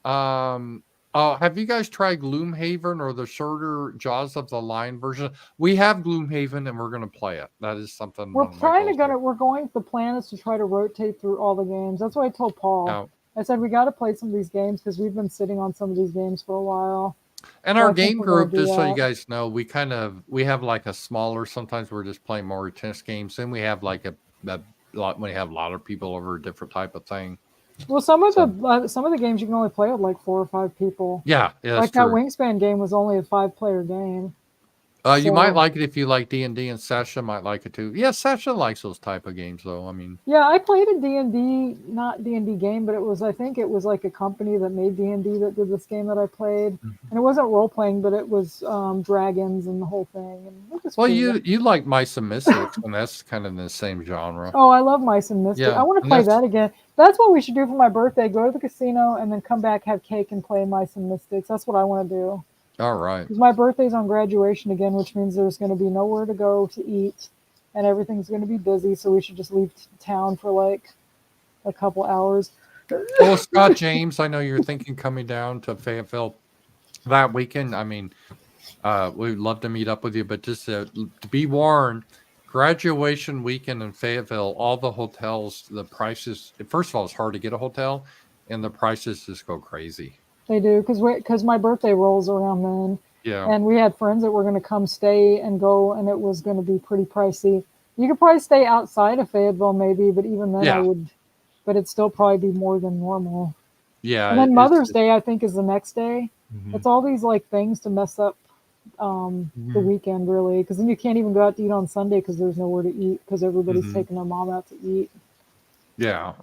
Um, oh, have you guys tried Gloomhaven or the shorter Jaws of the Lion version? We have Gloomhaven and we're gonna play it. That is something We're one of my trying to goals go. here. We're going. The plan is to try to rotate through all the games. That's what I told Paul. Now, I said we got to play some of these games because we've been sitting on some of these games for a while. and So our I think game we're going group, to do just so you that. guys know, we have like a smaller. Sometimes we're just playing more tennis games. Then we have like a when we have a lot of people over a different type of thing. Well, some of the games you can only play with like 4 or 5 people. Yeah, that's Like that true. Wingspan game was only a 5-player game. You might So like it if you like D&D, and Sasha might like it too. Yeah, Sasha likes those type of games, though. I mean, yeah, I played a D&D, not D&D game, but I think it was like a company that made D&D that did this game that I played. mhm. And it wasn't role playing, but it was dragons and the whole thing. And it was Well, cool. you like Mice and Mystics, and that's kind of in the same genre. Oh, I love Mice and Mystic. I Yeah, want to and play that's that again. That's what we should do for my birthday. Go to the casino and then come back, have cake, and play Mice and Mystics. That's what I want to do. all right. Because my birthday's on graduation again, which means there's going to be nowhere to go to eat, and everything's going to be busy. So we should just leave town for like a couple hours. Well, Scott James, I know you're thinking coming down to Fayetteville that weekend. I mean, we'd love to meet up with you, but just to be warned, graduation weekend in Fayetteville, all the hotels, the prices, first of all, it's hard to get a hotel, and the prices just go crazy. They do because my birthday rolls around then, Yeah. and we had friends that were going to come stay and go, and it was going to be pretty pricey. You could probably stay outside of Fayetteville maybe, but even then I Yeah. would, but it'd still probably be more than normal. Yeah. And then Mother's Day I think is the next day. Mhm. It's all these like things to mess up the Mhm. weekend really, because then you can't even go out to eat on Sunday because there's nowhere to eat because everybody's Mhm. taking their mom out to eat. Yeah.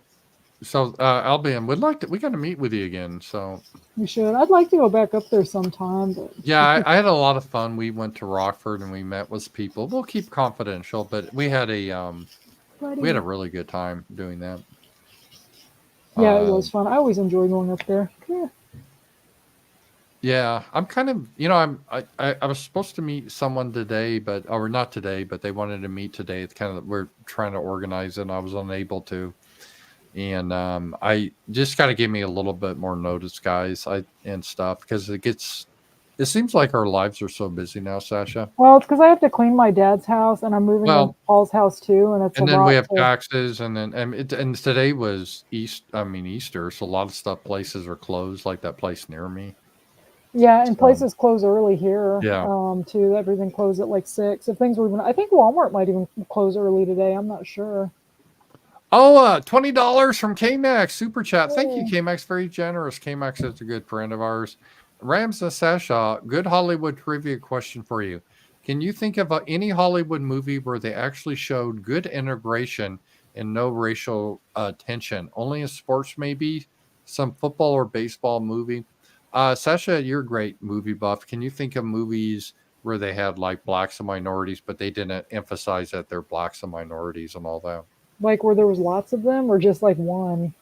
So, Albion, we got to meet with you again. So, You should. I'd like to go back up there sometime, but yeah, I had a lot of fun. We went to Rockford and we met with people. We'll keep confidential, but we had a buddy. really good time doing that. Yeah, it Uh, was fun. I always enjoy going up there. Come here. yeah, I'm kind of, I was supposed to meet someone today, or not today, but they wanted to meet today. It's kind of, we're trying to organize it and I was unable to. And I just got to give me a little bit more notice, guys, and stuff, because it seems like our lives are so busy now, Sasha. Well, it's because I have to clean my dad's house, and I'm moving into Well, Paul's house too, and it's a and then we lot have to. taxes, and today was Easter, so a lot of stuff places are closed, like that place near me. Yeah, and So places close early here yeah. too. Everything closed at like 6. If things were even, I think Walmart might even close early today. I'm not sure. Oh, $20 from KMax Super Chat. Thank you, Oh, KMax. Very generous. KMax is a good friend of ours. Rams and Sasha, good Hollywood trivia question for you. Can you think of any Hollywood movie where they actually showed good integration and no racial tension? Only in sports, maybe some football or baseball movie. Sasha, you're a great movie buff. Can you think of movies where they had like blacks and minorities, but they didn't emphasize that they're blacks and minorities and all that? like where there was lots of them, or just like one?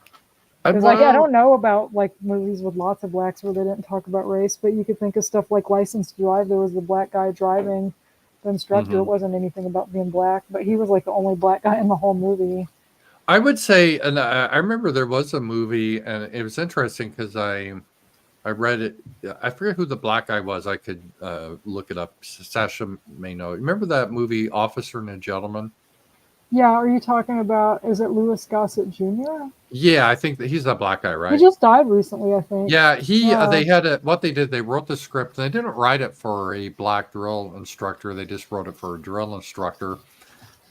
Because like I Well, don't know about like movies with lots of blacks where they didn't talk about race, but you could think of stuff like License to Drive. There was the black guy driving the instructor. It mhm. wasn't anything about being black, but he was like the only black guy in the whole movie. I would say, and I remember there was a movie, and it was interesting because I read it. I forget who the black guy was. I could look it up. Sasha may know. Remember that movie, Officer and a Gentleman? Yeah, are you talking about? Is it Louis Gossett Jr.? Yeah, I think that he's that black guy, He right? just died recently, I think. Yeah, Yeah, they had what they did. They wrote the script. They didn't write it for a black drill instructor. They just wrote it for a drill instructor.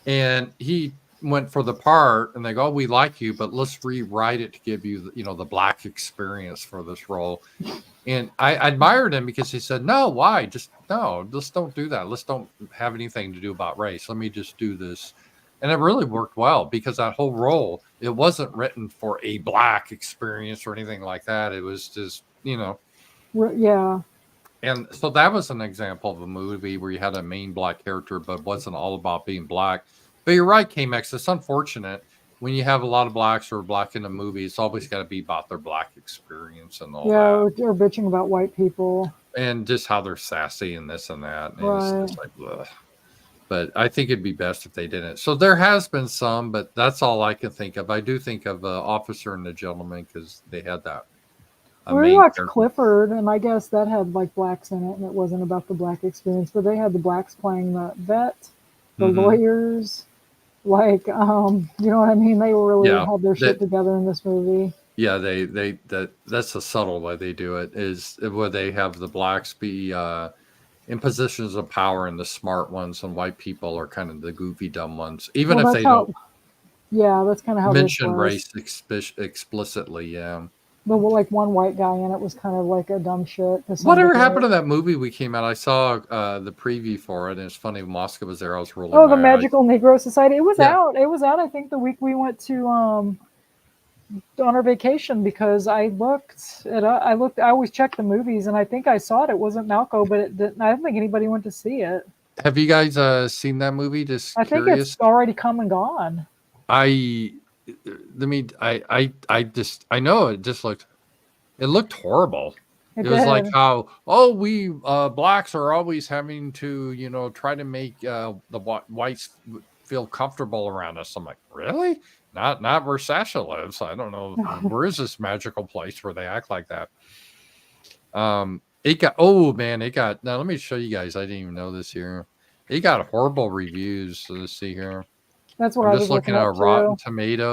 And he went for the part, and they go, "Oh, we like you, but let's rewrite it to give you, the black experience for this role." And I admired him because he said, "No, why? Just no, let's don't do that. Let's don't have anything to do about race. Let me just do this." And it really worked well because that whole role, it wasn't written for a black experience or anything like that. It was just. yeah. And so that was an example of a movie where you had a main black character, but it wasn't all about being black. But you're right, KMX. It's unfortunate when you have a lot of blacks or black in a movie. It's always got to be about their black experience and all Yeah, that, or bitching about white people. and just how they're sassy and this and that. And it's Right. just like, ugh. But I think it'd be best if they didn't. So there has been some, but that's all I can think of. I do think of Officer and the Gentleman because they had that a We main watched character. Clifford, and I guess that had like blacks in it, and it wasn't about the black experience, but they had the blacks playing the vet, the Hmm. lawyers. Like, you know what I mean? They really Yeah, had their that shit together in this movie. Yeah, that's a subtle way they do it is where they have the blacks be in positions of power and the smart ones, and white people are kind of the goofy dumb ones. Even Well, if that's they don't, how Yeah, that's kind of how this Mention was. race explicitly. Yeah. The like one white guy in it was kind of like a dumb shit to some Whatever happened degree. to that movie we came out? I saw the preview for it, and it's funny. Moscow was there. I was rolling Oh, the my eyes. Magical Negro Society. It was Yeah. out. It was out. I think the week we went to on our vacation because I looked it up. I always check the movies, and I think I saw it. It wasn't Malco, but it didn't. I don't think anybody went to see it. Have you guys seen that movie? Just I think it's curious. already come and gone. I let me. I just. I know it just looked. It looked horrible. It It was like did. how we blacks are always having to try to make the whites feel comfortable around us. I'm like, really? Not where Sasha lives. I don't know where is this magical place where they act like that. It got it got now. Let me show you guys. I didn't even know this here. It got horrible reviews. So let's see here. That's what I'm I just was looking looking at up Rotten too.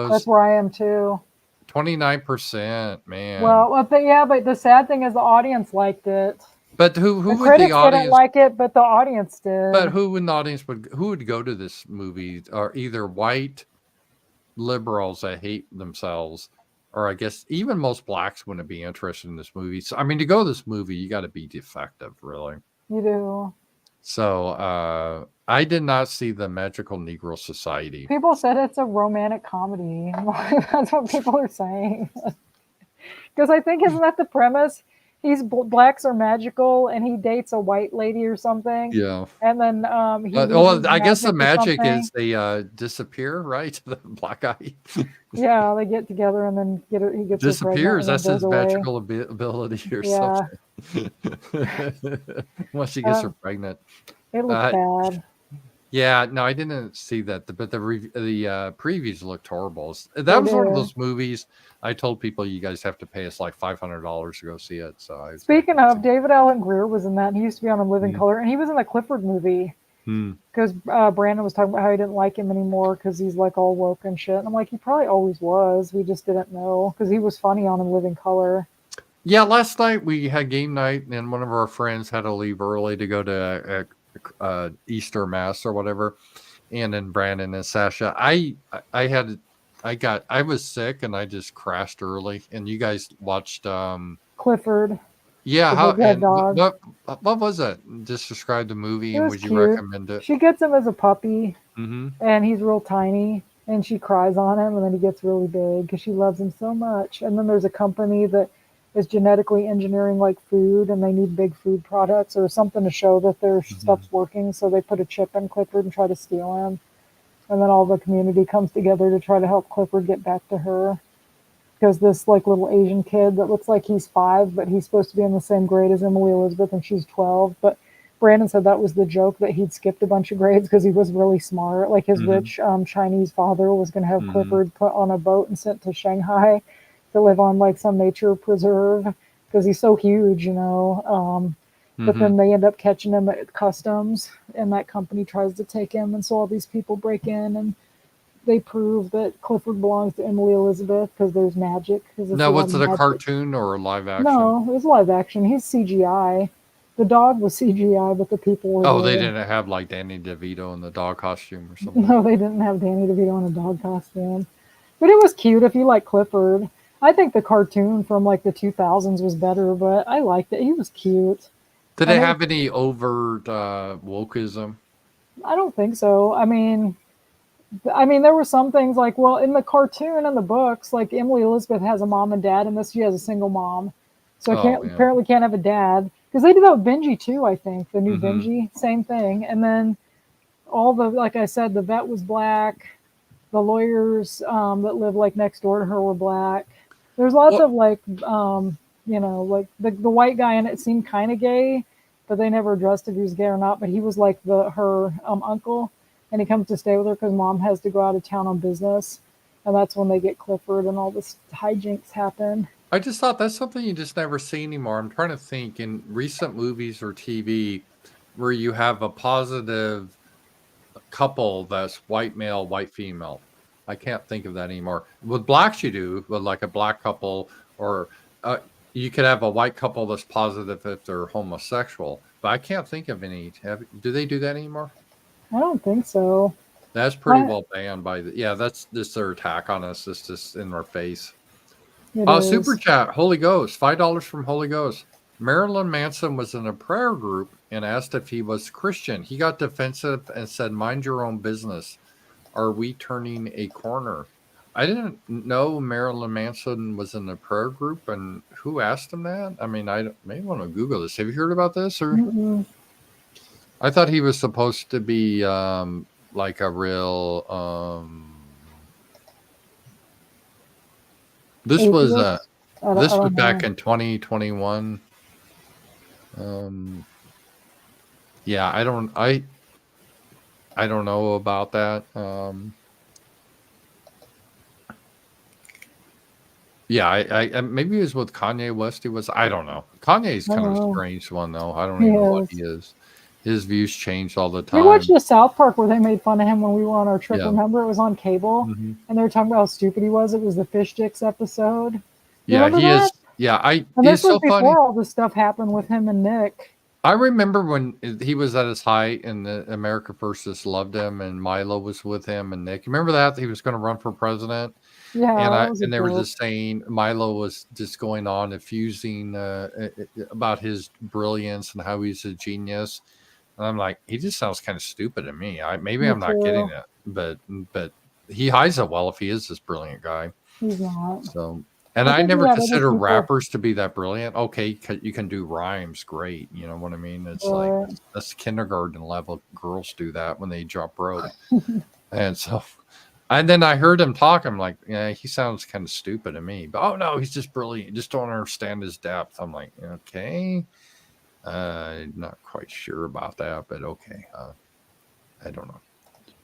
That's Tomatoes. where I am too. 29%, man. Well, but yeah, but the sad thing is the audience liked it. But The who would the critics didn't audience? like it, but the audience But did. who in the audience who would go to this movie? Are either white liberals that hate themselves, or I guess even most blacks wouldn't be interested in this movie. So I mean, to go to this movie, you got to be defective, really. You do. So I did not see the Magical Negro Society. People said it's a romantic comedy. That's what people are saying. Because I think isn't that the premise? Blacks are magical, and he dates a white lady or something, Yeah. and then he Well, loses I guess the magic or magic something. is they disappear, right? The black guy Yeah, they get together, and then he gets her pregnant, disappears. and then That's goes his away. magical ability or Yeah, something. Once she gets uh, her pregnant. it looked Uh, bad. yeah, no, I didn't see that, but the previews looked horrible. They That was one of did. those movies I told people you guys have to pay us like $500 to go see it. So I was like, Speaking of, David Allen Greer was in that. And he used to be on In Living mm, Color, and he was in the Clifford movie. hmm. Because Brandon was talking about how he didn't like him anymore because he's like all woke and shit. And I'm like, he probably always was. We just didn't know because he was funny on In Living Color. Yeah, last night we had game night, and one of our friends had to leave early to go to Easter Mass or whatever. And then Brandon and Sasha, I was sick and I just crashed early. And you guys watched, Clifford, yeah, the how big red and dog. what was it? Just describe the movie It and was would you cute. recommend it? She gets him as a puppy, Mm-hmm. and he's real tiny. And she cries on him, and then he gets really big because she loves him so much. And then there's a company that is genetically engineering like food, and they need big food products or something to show that their Mm-hmm. stuff's working. So they put a chip in Clifford and try to steal him. And then all the community comes together to try to help Clifford get back to her because this like little Asian kid that looks like he's 5, but he's supposed to be in the same grade as Emily Elizabeth, and she's 12. But Brandon said that was the joke that he'd skipped a bunch of grades because he was really smart. Like his Mm-hmm. rich Chinese father was going to have Mm-hmm. Clifford put on a boat and sent to Shanghai to live on like some nature preserve because he's so huge, you know. But Mm-hmm. then they end up catching him at customs, and that company tries to take him, and so all these people break in and they prove that Clifford belongs to Emily Elizabeth because there's magic. Because it's a Now, lot was of it a magic. cartoon or a live action? No, it was live action. He's CGI. The dog was CGI, but the people were Oh, they real. didn't have like Danny DeVito in the dog costume or something. No, they didn't have Danny DeVito in a dog costume. But it was cute if you like Clifford. I think the cartoon from like the 2000s was better, but I liked it. He was cute. Did And it it was, have any overt wokeism? I don't think so. I mean, there were some things like, well, in the cartoon and the books, like Emily Elizabeth has a mom and dad, and this she has a single mom, so I Oh can't yeah. apparently can't have a dad because they did that with Benji too. I think the new Mm-hmm. Benji, same thing. And then all the like I said, the vet was black. The lawyers that live like next door to her were black. There's lots What? of like, like the white guy in it seemed kind of gay, but they never addressed if he was gay or not. But he was like her uncle, and he comes to stay with her because mom has to go out of town on business, and that's when they get Clifford and all this hijinks happen. I just thought that's something you just never see anymore. I'm trying to think in recent movies or TV where you have a positive couple that's white male, white female. I can't think of that anymore. With blacks, you do, with like a black couple, or you could have a white couple that's positive if they're homosexual. But I can't think of any. Do they do that anymore? I don't think so. That's pretty well banned by the. Yeah, that's just their attack on us. It's just in our face. It Super is. chat, Holy Ghost, $5 from Holy Ghost. Marilyn Manson was in a prayer group and asked if he was Christian. He got defensive and said, "Mind your own business. Are we turning a corner?" I didn't know Marilyn Manson was in the prayer group, and who asked him that? I mean, I may want to Google this. Have you heard about this? Or Mm-mm. I thought he was supposed to be like a real. This was Atheist? I this was don't back know. in 2021. Yeah, I don't know about that. Yeah, I maybe he was with Kanye West. He was. I don't know. Kanye's I don't kind of a know. strange one, though. I don't He even know what is. he is. His views changed all the We watched time. the South Park where they made fun of him when we were on our trip. Yeah. Remember, it was on cable, Hmm. and they were talking about how stupid he was. It was the fish sticks episode. You Yeah, remember he that? is. Yeah, And this he's was so funny. before all this stuff happened with him and Nick. I remember when he was at his height and the America First just loved him and Milo was with him and Nick. Remember that he was going to run for president? Yeah, that was a And they were joke. just saying Milo was just going on effusing about his brilliance and how he's a genius. And I'm like, he just sounds kind of stupid to me. Maybe Me I'm not getting too. it, but he hides it well if he is this brilliant guy. He's not. So, and I I think we never had other consider people. rappers to be that brilliant. Okay, you can do rhymes, great. You know what I mean? It's like Right. that's kindergarten level. Girls do that when they jump rope, and so. And then I heard him talk. I'm like, yeah, he sounds kind of stupid to me. But oh no, he's just brilliant. Just don't understand his depth. I'm like, okay, not quite sure about that, but okay, I don't know.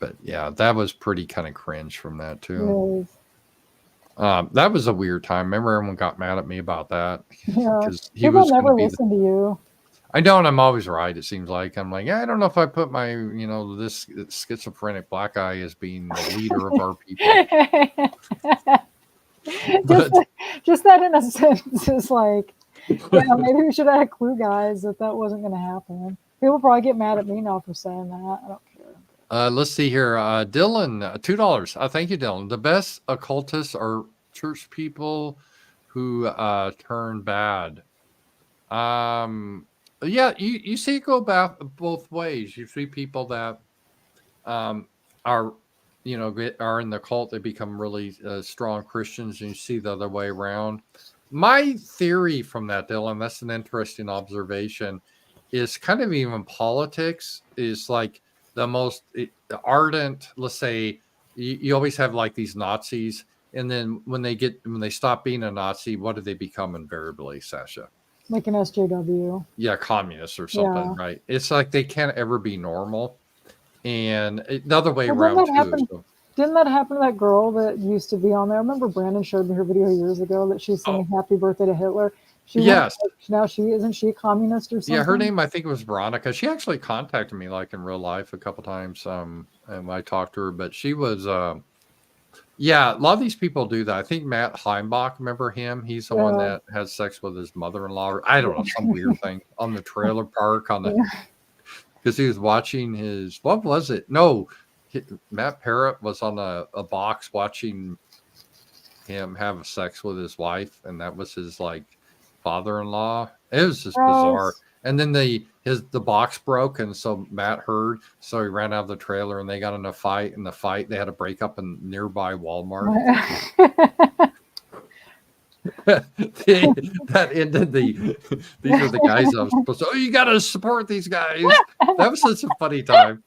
But yeah, that was pretty kind of cringe from that too. It is. That was a weird time. Remember, everyone got mad at me about that Yeah. because he People was going to never be. listen to you. I know, and I'm always right. It seems like I'm like, yeah, I don't know if I put my, this schizophrenic black guy as being the leader of our people, just, but just that in a sense is like, yeah, maybe we should have had clue guys that wasn't going to happen. People probably get mad at me now for saying that. I don't care. let's see here. Dylan, $2. Thank you, Dylan. The best occultists are church people who turn bad. Yeah, you see it go back both ways. You see people that are are in the cult, they become really strong Christians, and you see the other way around. My theory from that, Dylan, that's an interesting observation, is kind of even politics is like the most ardent. Let's say you always have like these Nazis, and then when they stop being a Nazi, what do they become invariably, Sasha? Like an SJW. Yeah, communists or something, Yeah. right? It's like they can't ever be normal, and the other way Well, around too. So, didn't that happen to that girl that used to be on there? I remember Brandon showed me her video years ago that she's oh singing "Happy Birthday" to Hitler. She went. yes, Now she isn't she a communist or yeah, her something? name I think was Veronica. She actually contacted me like in real life a couple times. And I talked to her, but she was yeah, a lot of these people do that. I think Matt Heimbach, remember him? He's the one Yeah. that has sex with his mother-in-law. I don't know, some weird thing on the trailer park Yeah. because he was watching his, what was it? No, Matt Parrott was on a box watching him have sex with his wife, and that was his like father-in-law. It was just bizarre. Gross. And then the box broke, and so Matt heard, so he ran out of the trailer, and they got in a fight. In the fight, they had to break up in nearby Walmart. That ended the. These are the guys I was supposed to. Oh, you got to support these guys. That was such a funny time.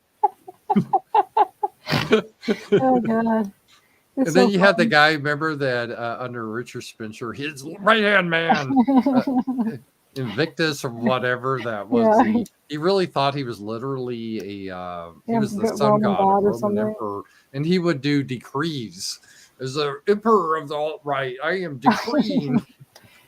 Oh god. It's And so then you had the guy, remember that under Richard Spencer, his right hand man, Invictus or whatever that was. Yeah. He really thought he was literally he was the sun Roman god, a god or Roman something. emperor, and he would do decrees. As the emperor of the alt right, I am decreeing.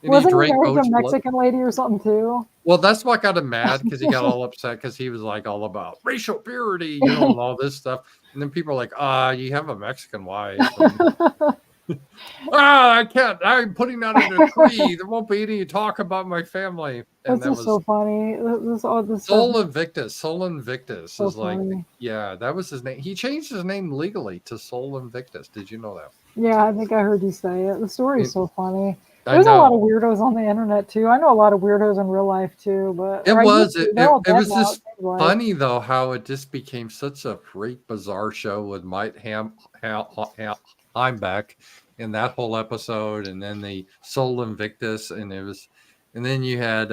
And Wasn't he drank married to a goat's blood. Mexican lady or something too? Well, that's what got him mad because he got all upset because he was like all about racial purity, and all this stuff. And then people are like, you have a Mexican wife. I can't. I'm putting that in a tree. There won't be any talk about my family. And That's that just was so funny. All this stuff Sol is Invictus. Sol Invictus so is like, funny. yeah, that was his name. He changed his name legally to Sol Invictus. Did you know that? Yeah, I think I heard you say it. The story is It, so funny. I There's a lot of know. weirdos on the internet too. I know a lot of weirdos in real life too, but It or I used was. to. They're all It dead was now. It just seems like. funny though how it just became such a freak bizarre show with Heimbeck in that whole episode, and then the Sol Invictus, and it was, and then you had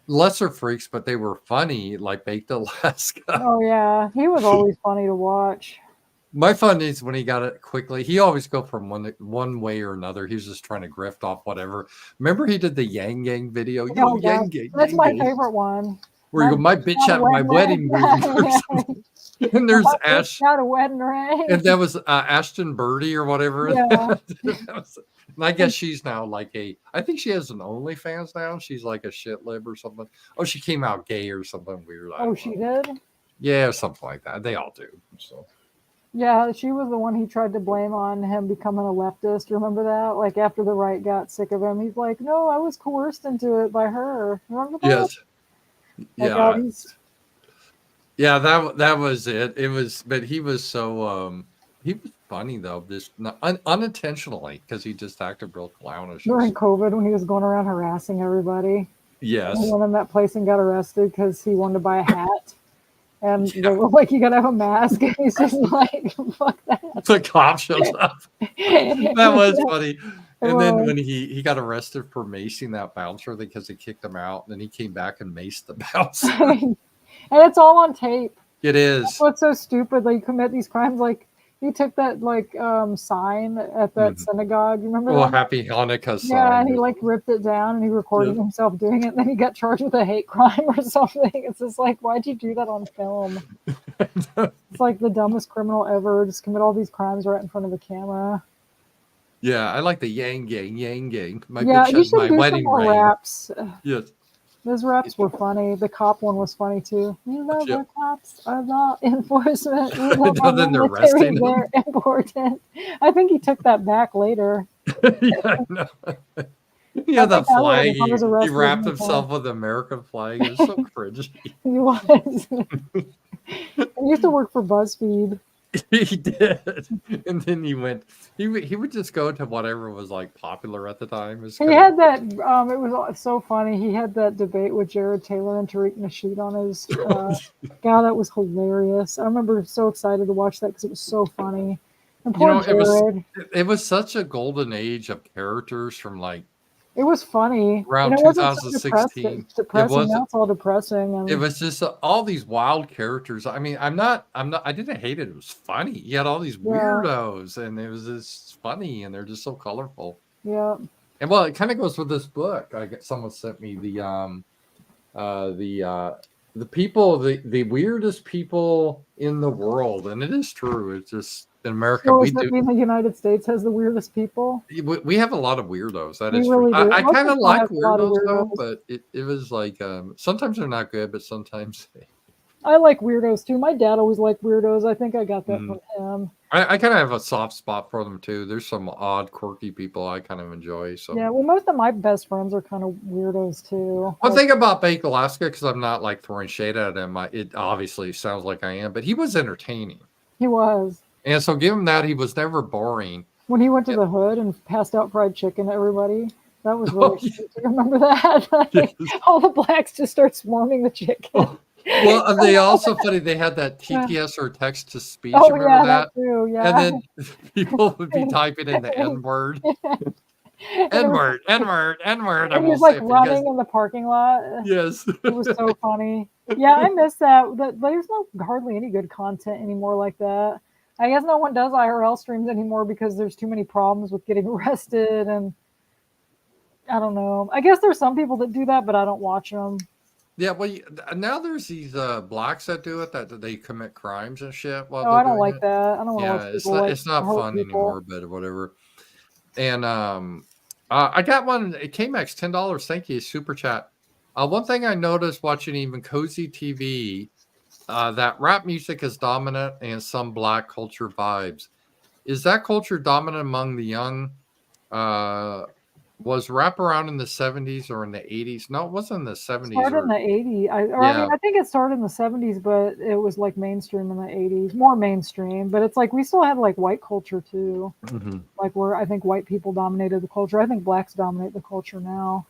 lesser freaks, but they were funny, like Baked Alaska. Oh yeah, he was always funny to watch. My fun is when he got it quickly. He always go from one way or another. He was just trying to grift off whatever. Remember, he did the Yang Gang video. Yo, Oh god, Yang Gang, that's Yang my Gang. favorite one. Where you My go, my bitch bitch got a at my wedding wedding ring or ring. something. And there's My bitch Ash, got a wedding ring. and that was Ashton Birdie or whatever. Yeah. And I guess she's now like I think she has an OnlyFans now. She's like a shit lib or something. Oh, she came out gay or something weird. I Oh, don't she know. did. Yeah, something like that. They all do. So. Yeah, she was the one he tried to blame on him becoming a leftist. Remember that? Like after the right got sick of him, he's like, "No, I was coerced into it by her." Remember that? Yes. Like all Yeah. these. Yeah, that was it. It was, but he was so he was funny though, just unintentionally because he just acted real clownish. During COVID when he was going around harassing everybody. And he Yes. went in that place and got arrested because he wanted to buy a hat. And Yeah. they were like, "You gotta have a mask." And he's just like, "Fuck that." The cop shows up. That was funny. And then Well, when he got arrested for macing that bouncer because he kicked him out, and then he came back and maced the bouncer. and it's all on tape. It That's is. what's so stupid. Like, you commit these crimes. Like, he took that like sign at that Mhm. synagogue. You remember Well, that? Happy Hanukkah Yeah, sign. and he like ripped it down and he recorded Yeah. himself doing it. And then he got charged with a hate crime or something. It's just like, why'd you do that on film? It's like the dumbest criminal ever. Just commit all these crimes right in front of a camera. Yeah, I like the Yang Gang, Yang Gang. My Yeah, bitch he has should my do some wedding more ring. raps. Yes. Those raps were funny. The cop one was funny too. You know Yep. the cops are law enforcement. You know No, our then they're military, arresting him. they're important. I think he took that back later. Yeah, I know. Yeah, I the think I would flag. if I was He arrested. wrapped in the car. himself with the American flag. It's so cringy. He was. I used to work for BuzzFeed. He did, and then he went. He would just go to whatever was like popular at the time. It's He kind had that. It was so funny. He had that debate with Jared Taylor and Tariq Nasheed on his. God, that was hilarious. I remember so excited to watch that because it was so funny. And you poor know, Jared. it was such a golden age of characters from like It was funny, and around it wasn't so 2016. It depressing. was Now it's all depressing, it and was just all these wild characters. I mean, I'm not. I didn't hate it. It was funny. You had all these yeah, weirdos, and it was just funny, and they're just so colorful. yeah. And well, it kind of goes with this book. Someone sent me uh, the uh, the people, the weirdest people in the world, and it is true. It's just in America So we does that do mean the United States has the weirdest people? we have a lot of weirdos. That We is true. really do. I kind of Arkansas like has a lot of weirdos though, weirdos. but it was like sometimes they're not good, but sometimes I like weirdos too. My dad always liked weirdos. I think I got that Mhm. from him. I kind of have a soft spot for them too. There's some odd, quirky people I kind of enjoy. So Yeah, well, most of my best friends are kind of weirdos too. one Like, thing about Baked Alaska, because I'm not like throwing shade at him, it obviously sounds like I am, but he was entertaining. he was. And so give him that. He was never boring. When he went to Yeah. the hood and passed out fried chicken to everybody, that was Oh, really sweet. Do you remember that? Like, yes. all the blacks just start swarming the chicken. Oh, well, they also funny. They had that TTS or text to speech. Oh Remember yeah, that? that too. And Yeah. then people would be typing in the N word, N word, N word, N word. I And he was won't like say it because running in the parking lot. yes, It was so funny. Yeah, I miss that. There's no hardly any good content anymore like that. I guess no one does IRL streams anymore because there's too many problems with getting arrested, and I don't know. I guess there's some people that do that, but I don't watch them. yeah. Well, now there's these blacks that do it that they commit crimes and shit while No, they're I don't doing like it. that. I don't want to Yeah, watch people like it's not hurt fun people. anymore, but whatever. And I got one. It KMax $10. Thank you, super chat. One thing I noticed watching even Cozy TV, that rap music is dominant and some black culture vibes. Is that culture dominant among the young? Was rap around in the 70s or in the 80s? No, it wasn't in the 70s Started in or the 80s. I mean, yeah. I think it started in the 70s, but it was like mainstream in the 80s, more mainstream. But it's like we still had like white culture too, Mhm. like where I think white people dominated the culture. I think blacks dominate the culture now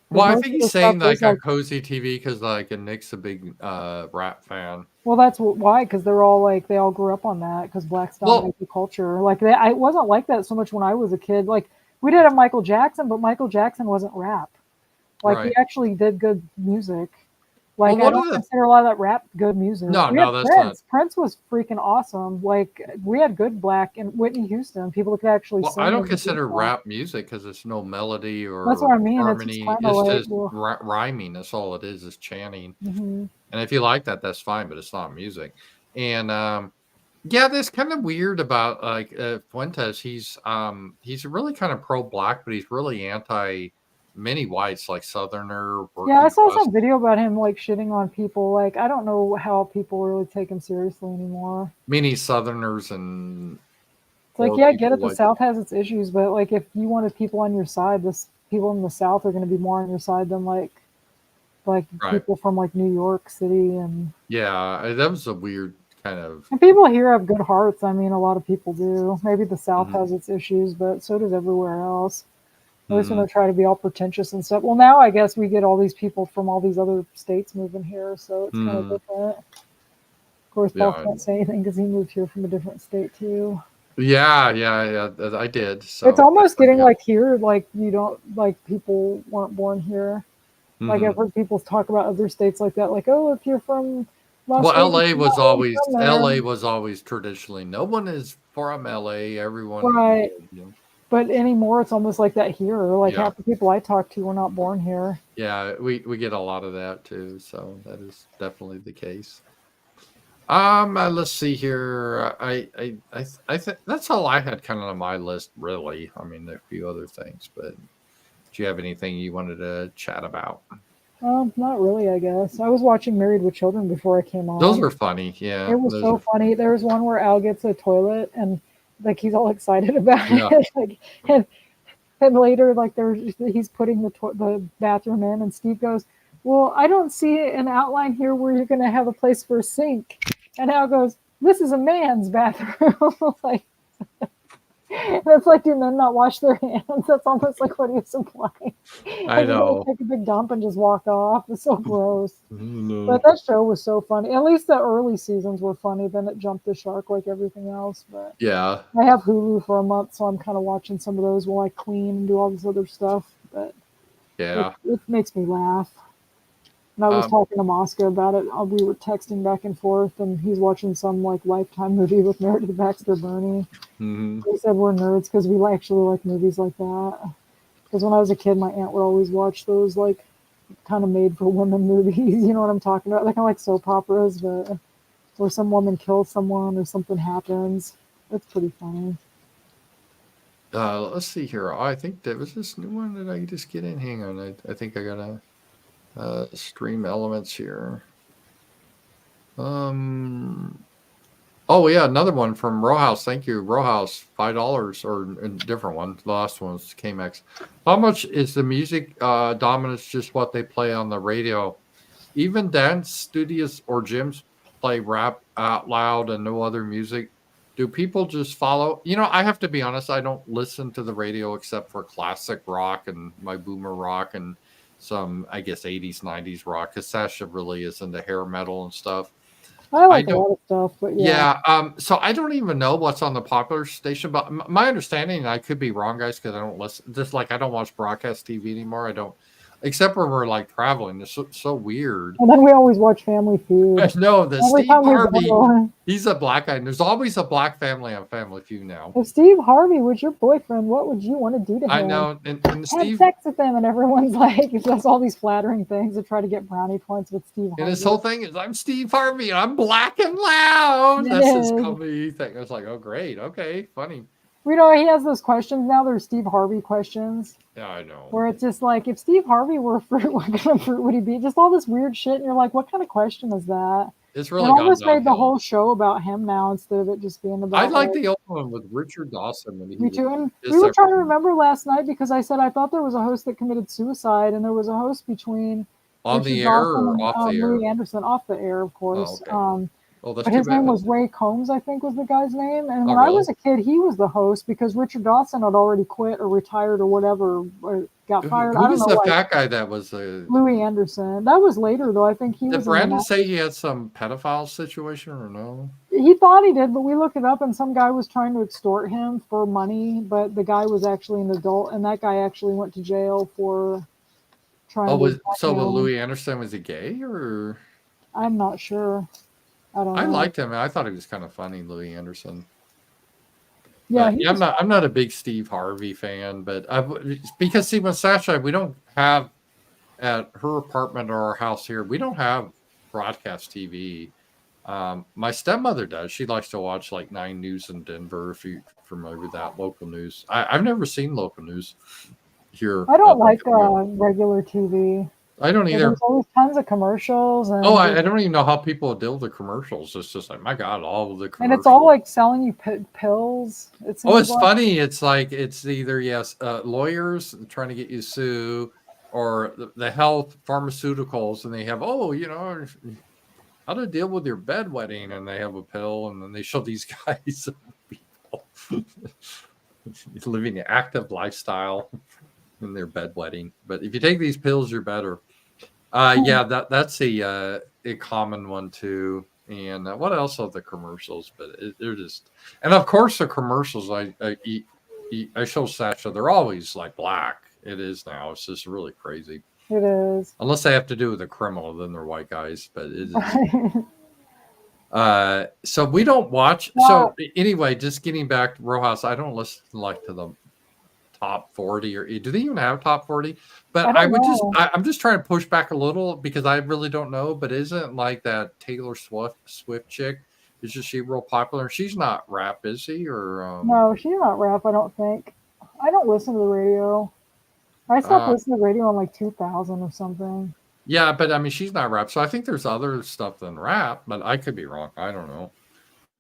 because Well, I most think of he's the stuff saying is like on like, Cozy TV because like and Nick's a big rap fan. well, that's why, because they're all like they all grew up on that because blacks Well, dominate the culture. Like I it wasn't like that so much when I was a kid. Like we did have Michael Jackson, but Michael Jackson wasn't rap. Like he right. actually did good music. Well, Like I one of don't the consider a lot of that rap good music. no, We had no, that's not. Prince. Prince was freaking awesome. Like we had good black and Whitney Houston, people that could actually Well, I sing don't and do consider stuff. rap music because it's no melody That's or what I mean. It's just harmony. kind of It's like, just well, rhyming. That's all it is chanting. hmm And if you like that, that's fine, but it's not music. And yeah, that's kind of weird about like Fuentes. He's really kind of pro black, but he's really anti many whites, like Southerner, yeah. I working saw class. some video about him like shitting on people. Like I don't know how people really take him seriously anymore. Many Southerners and It's like, poor yeah, I get people it. The like that. South has its issues, but like if you wanted people on your side, this people in the South are going to be more on your side than like Right. people from like New York City Yeah, that was a weird kind of. and people here have good hearts. I mean, a lot of people do. Maybe the South Mhm, has its issues, but so does everywhere else. At least when mhm. they try to be all pretentious and stuff. Well, now I guess we get all these people from all these other states moving here, so it's kind of Mhm. different. Of course, Yeah, Paul can't say anything because he moved here from a different state too. yeah. I did. It's So that's almost what I getting got. like here, like you don't like people weren't born here. Like I've Mhm. heard people talk about other states like that, like, oh, if you're from Las Well, Vegas, you're not really from there. LA was always traditionally no one is from LA. Everyone, Right. you know, But anymore, it's almost like that here. Like yeah, half the people I talk to were not born here. yeah. We get a lot of that too. So that is definitely the case. Let's see here. I think that's all I had kind of on my list, really. I mean, there are a few other things, but do you have anything you wanted to chat about? Not really, I guess. I was watching Married with Children before I came Those on. are funny. It Yeah, was those so are funny. There was one where Al gets a toilet and like he's all excited about yeah. it. Like and, and later like he's putting the bathroom in and Steve goes, "Well, I don't see an outline here where you're going to have a place for a sink." And Al goes, "This is a man's bathroom." Like that's like, do men not wash their hands? That's almost like what he was implying. I Like you're gonna know. take a big dump and just walk off. It's so gross. But No. that show was so funny. At least the early seasons were funny. Then it jumped the shark like everything else. But Yeah. I have Hulu for a month, so I'm kind of watching some of those while I clean and do all this other stuff. But Yeah. it makes me laugh. And I was Um, talking to Mosca about it. We were texting back and forth, and he's watching some like Lifetime movie with Meredith Baxter Burney. mhm. He said we're nerds because we actually like movies like that. Because when I was a kid, my aunt would always watch those like kind of made for women movies. You know what I'm talking about? They're kind of like soap operas, but where some woman kills someone or something happens. It's pretty funny. Let's see here. I think there was this new one that I could just get in. Hang on. I think I gotta stream elements here. Um. Oh yeah, another one from Rowhouse. Thank you, Rowhouse. $5 or a different one. The last one was KMX. How much is the music dominance? Just what they play on the radio? Even dance studios or gyms play rap out loud and no other music. Do people just follow? You know, I have to be honest. I don't listen to the radio except for classic rock and my boomer rock and some, I guess, 80s, 90s rock. Because Sasha really is into hair metal and stuff. I I like a don't. lot of stuff, but yeah. Yeah. So I don't even know what's on the popular station, but my understanding, and I could be wrong, guys, because I don't listen. Just like I don't watch broadcast TV anymore. I don't, except when we're like traveling. It's so weird. And then we always watch Family I Feud. know that Every Steve time we Harvey, go, he's a black guy, and there's always a black family on Family Feud now. if Steve Harvey was your boyfriend, what would you want to do to I him? know, and Have Steve, sex with him, and everyone's like, he does all these flattering things to try to get brownie points with Steve and his Harvey. whole thing is, I'm Steve Harvey, and I'm black and loud. It That's his is. comedy thing. I was like, oh, great, okay, funny. You know, he has those questions now. There's Steve Harvey questions Yeah, I know. where it's just like, if Steve Harvey were a fruit, what kind of fruit would he be? Just all this weird shit, and you're like, what kind of question is that? It's And really gone almost made the downhill. whole show about him now instead of it just being about. I like the old one with Richard Dawson when he Me was too. And we just were trying to everything remember last night because I said I thought there was a host that committed suicide, and there was a host between on Richard the air Dawson or and off the air. Louis Anderson, off the air, of Oh, course. okay. Oh, that's But too his name bad. was Ray Combs, I think was the guy's name. And Oh, when I really? was a kid, he was the host because Richard Dawson had already quit or retired or whatever, or got fired. Who I don't was know, the like fat guy that was Louis Anderson. That was later, though. I think he did was in the Brandon say 90s. he had some pedophile situation or no? He thought he did, but we looked it up, and some guy was trying to extort him for money, but the guy was actually an adult, and that guy actually went to jail for trying to So with blackmail him. Louis Anderson, was he gay or? I'm not sure. I don't I know. liked him. I thought he was kind of funny, Louis Anderson. Yeah, But he yeah, was. I'm not a big Steve Harvey fan, but because see, with Sasha, we don't have at her apartment or our house here, we don't have broadcast TV. My stepmother does. She likes to watch like 9 News in Denver. If you're familiar with that local news, I've never seen local news here. I don't like Where regular TV. I don't There's either. always tons of commercials, Oh, and I don't even know how people deal with the commercials. It's just like, my God, all of the it's all commercials. like selling you pills. It Oh, seems it's like. funny. It's like it's either lawyers trying to get you to sue, or the health pharmaceuticals, and they have how to deal with your bedwetting, and they have a pill, and then they show these guys people living an active lifestyle in their bedwetting. But if you take these pills, you're better. Yeah, that's a common one too. And what else are the commercials? But they're just, and of course the commercials I show Sasha, they're always like black. It is now. It's just really crazy. It is. Unless they have to do with a criminal, then they're white guys. But it is. So we don't watch. Well, So anyway, just getting back to Rojas, I don't listen like to the top 40 or do they even have top 40? But I don't know. I'm just trying to push back a little because I really don't know. But isn't like that Taylor Swift chick? Isn't she real popular? She's not rap, is she? Or No, she's not rap. I don't think. I don't listen to the radio. I stopped uh, listening to radio in like 2000 or something. yeah, but I mean she's not rap. So I think there's other stuff than rap, but I could be wrong. I don't know.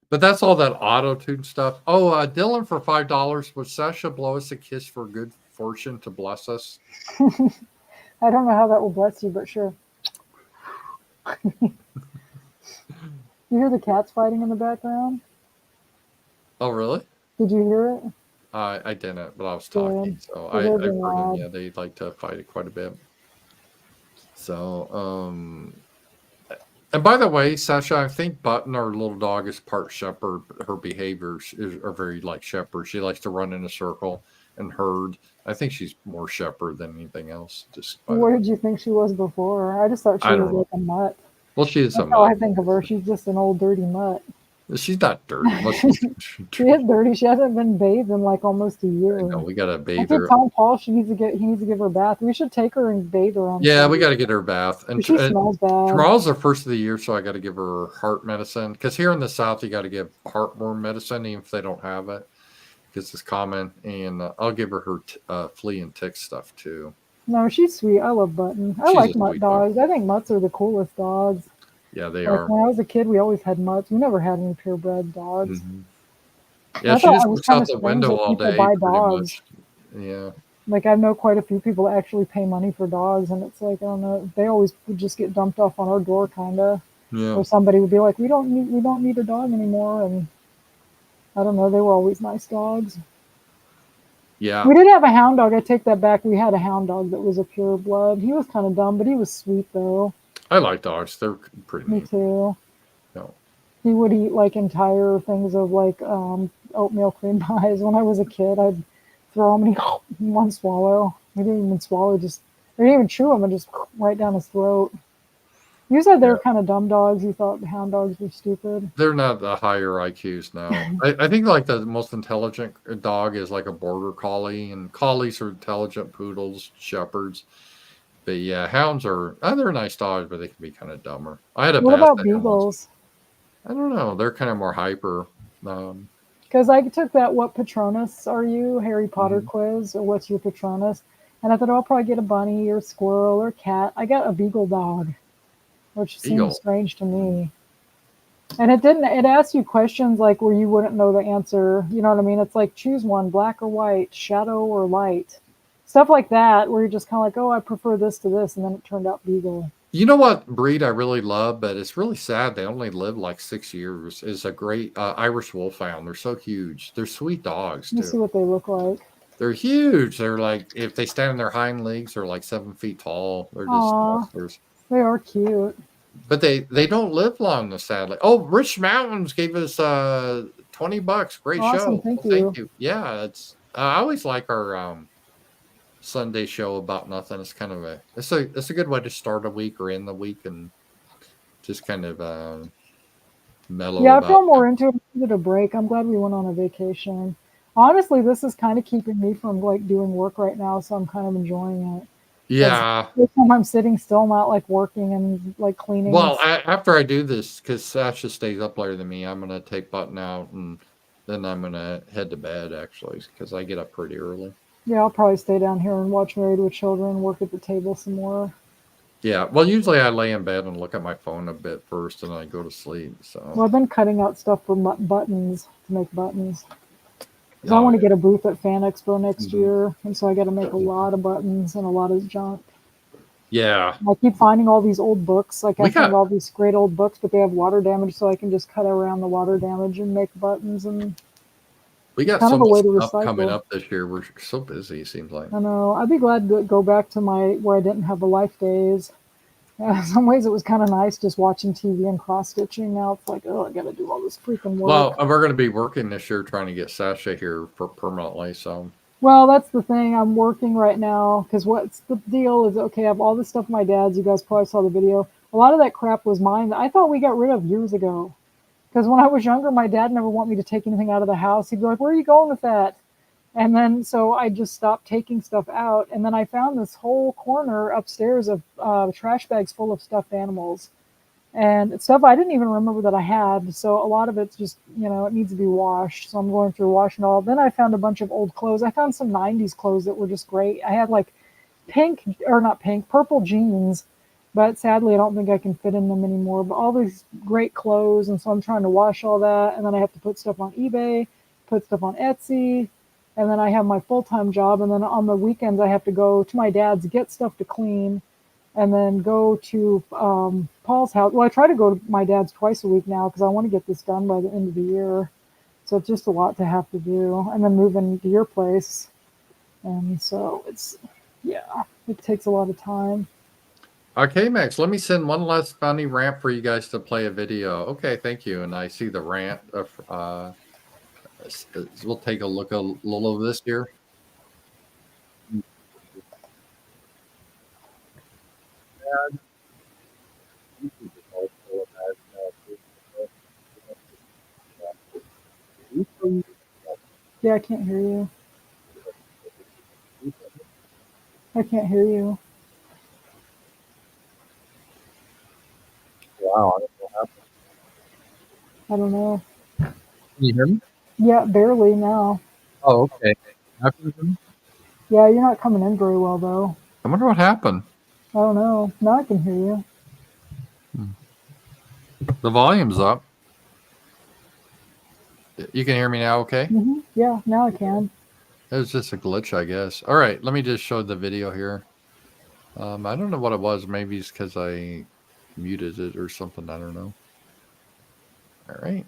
But that's all that auto tune stuff. Oh, Dylan for $5. Would Sasha blow us a kiss for good fortune to bless us? I don't know how that will bless you, but sure. You hear the cats fighting in the background? Oh, really? Did you hear it? I didn't, but I was talking, Good. so They're I've being heard them. loud. Yeah, they like to fight it quite a bit. So, and by the way, Sasha, I think Button, our little dog, is part shepherd. Her behaviors are very like shepherd. She likes to run in a circle and herd. I think she's more shepherd than anything else. Just by the What way, did you think she was before? I just thought she I was don't know. like a mutt. Well, she is a That's how I mutt. think of her. She's just an old dirty mutt. She's not dirty. She is dirty. She hasn't been bathed in like almost a year. No, we gotta I bathe keep her. telling Paul he needs to give her a bath. We should take her and bathe her on Yeah, we Sunday. got to get her a bath. And She smells bad. tomorrow's the first of the year, so I got to give her heart medicine. Because here in the South, you got to give heartworm medicine, even if they don't have it, because it's common. And I'll give her flea and tick stuff too. No, she's sweet. I love Button. I She's like a mutt sweet dog. dogs. I think mutts are the coolest dogs. Yeah, they Like are. when I was a kid, we always had mutts. We never had any purebred dogs. Mm-hmm. Yeah, I she thought just it was looks kind out of the strange window that all people day, buy pretty dogs. much. Yeah. Like I know quite a few people that actually pay money for dogs, and it's like I don't know. They always would just get dumped off on our door, kind of, Yeah. or somebody would be like, we don't need a dog anymore," and I don't know. They were always nice dogs. Yeah. We did have a hound dog. I take that back. We had a hound dog that was a pure blood. He was kind of dumb, but he was sweet though. I like dogs. They're pretty Me neat. too. No. He would eat like entire things of like oatmeal cream pies. When I was a kid, I'd throw him and he in one swallow. He didn't even swallow, just I didn't even chew him and just right down his throat. You said they Yeah. were kind of dumb dogs. You thought hound dogs were stupid. They're not the higher IQs now. I think like the most intelligent dog is like a border collie, and collies are intelligent, poodles, shepherds. But yeah, hounds are they're nice dogs, but they can be kind of dumber. I had a What about basset hound once. beagles? I don't know. They're kind of more hyper. Um, Because I took that "What Patronus are you?" Harry Potter mhm. quiz, or "What's your Patronus?" And I thought, oh, I'll probably get a bunny or squirrel or cat. I got a beagle dog, which seems Beagle. strange to me. And it asks you questions like where you wouldn't know the answer. You know what I mean? It's like choose one, black or white, shadow or light. Stuff like that, where you're just kind of like, oh, I prefer this to this. And then it turned out beagle. You know what breed I really love, but it's really sad they only live like 6 years, is a great Irish Wolfhound. They're so huge. They're sweet dogs, Let me see too. what they look like. They're huge. They're like, if they stand on their hind legs, they're like 7 feet tall. They're just Aw, monsters. they are cute. But they don't live long, sadly. Oh, Rich Mountains gave us $20. Great Awesome, show. thank Well, thank you. you. Yeah, it's I always like our Sunday show about nothing. It's kind of it's a good way to start a week or end the week and just kind of mellow Yeah, I about. feel more into it. I needed a break. I'm glad we went on a vacation. Honestly, this is kind of keeping me from like doing work right now, so I'm kind of enjoying it. Because Yeah. this time I'm sitting still, not like working and like cleaning and Well, after I do this, because Sasha stays up later than me, I'm gonna take Button out and then I'm gonna head to bed actually because I get up pretty early. yeah, I'll probably stay down here and watch Married with Children, work at the table some more. Yeah. Well, usually I lay in bed and look at my phone a bit first, and I go to sleep. So. Well, I've been cutting out stuff for buttons to make buttons. Because I Oh want to yeah. get a booth at Fan Expo next Mhm. year, and so I got to make a lot of buttons and a lot of junk. Yeah. I keep finding all these old books. Like I We found got all these great old books, but they have water damage, so I can just cut around the water damage and make buttons, and we it's got kind so of a much way to stuff coming recycle. up this year. We're so busy. It seems like. I know. I'd be glad to go back to my where I didn't have the life days. Some ways it was kind of nice just watching TV and cross stitching. Now it's like, oh, I got to do all this freaking Well, work. we're going to be working this year trying to get Sasha here for permanently. So. Well, that's the thing. I'm working right now because what's the deal is okay. I have all this stuff my dad's. You guys probably saw the video. A lot of that crap was mine that I thought we got rid of years ago. Because when I was younger, my dad never wanted me to take anything out of the house. He'd be like, "Where are you going with that?" And then so I just stopped taking stuff out. And then I found this whole corner upstairs of trash bags full of stuffed animals and stuff I didn't even remember that I had. So a lot of it's just, it needs to be washed. So I'm going through washing all. Then I found a bunch of old clothes. I found some 90s clothes that were just great. I had like pink, or not pink, purple jeans, but sadly I don't think I can fit in them anymore. But all these great clothes. And so I'm trying to wash all that. And then I have to put stuff on eBay, put stuff on Etsy. And then I have my full time job. And then on the weekends, I have to go to my dad's, get stuff to clean and then go to Paul's house. Well, I try to go to my dad's twice a week now because I want to get this done by the end of the year. So it's just a lot to have to do. And then move into your place. And so yeah, it takes a lot of time. Okay, Max, let me send one last funny rant for you guys to play a video. Okay, thank you. And I see the rant. We'll take a look a little of this here. Yeah, I can't hear you. I can't hear you. Wow. I don't know. Can you hear me? Yeah, barely now. Oh, okay. After them? Yeah, you're not coming in very well, though. I wonder what happened. I don't know. Now I can hear you. The volume's up. You can hear me now, okay? Yeah, now I can. It was just a glitch, I guess. All right, let me just show the video here. I don't know what it was. Maybe it's because I muted it or something. I don't know. All right.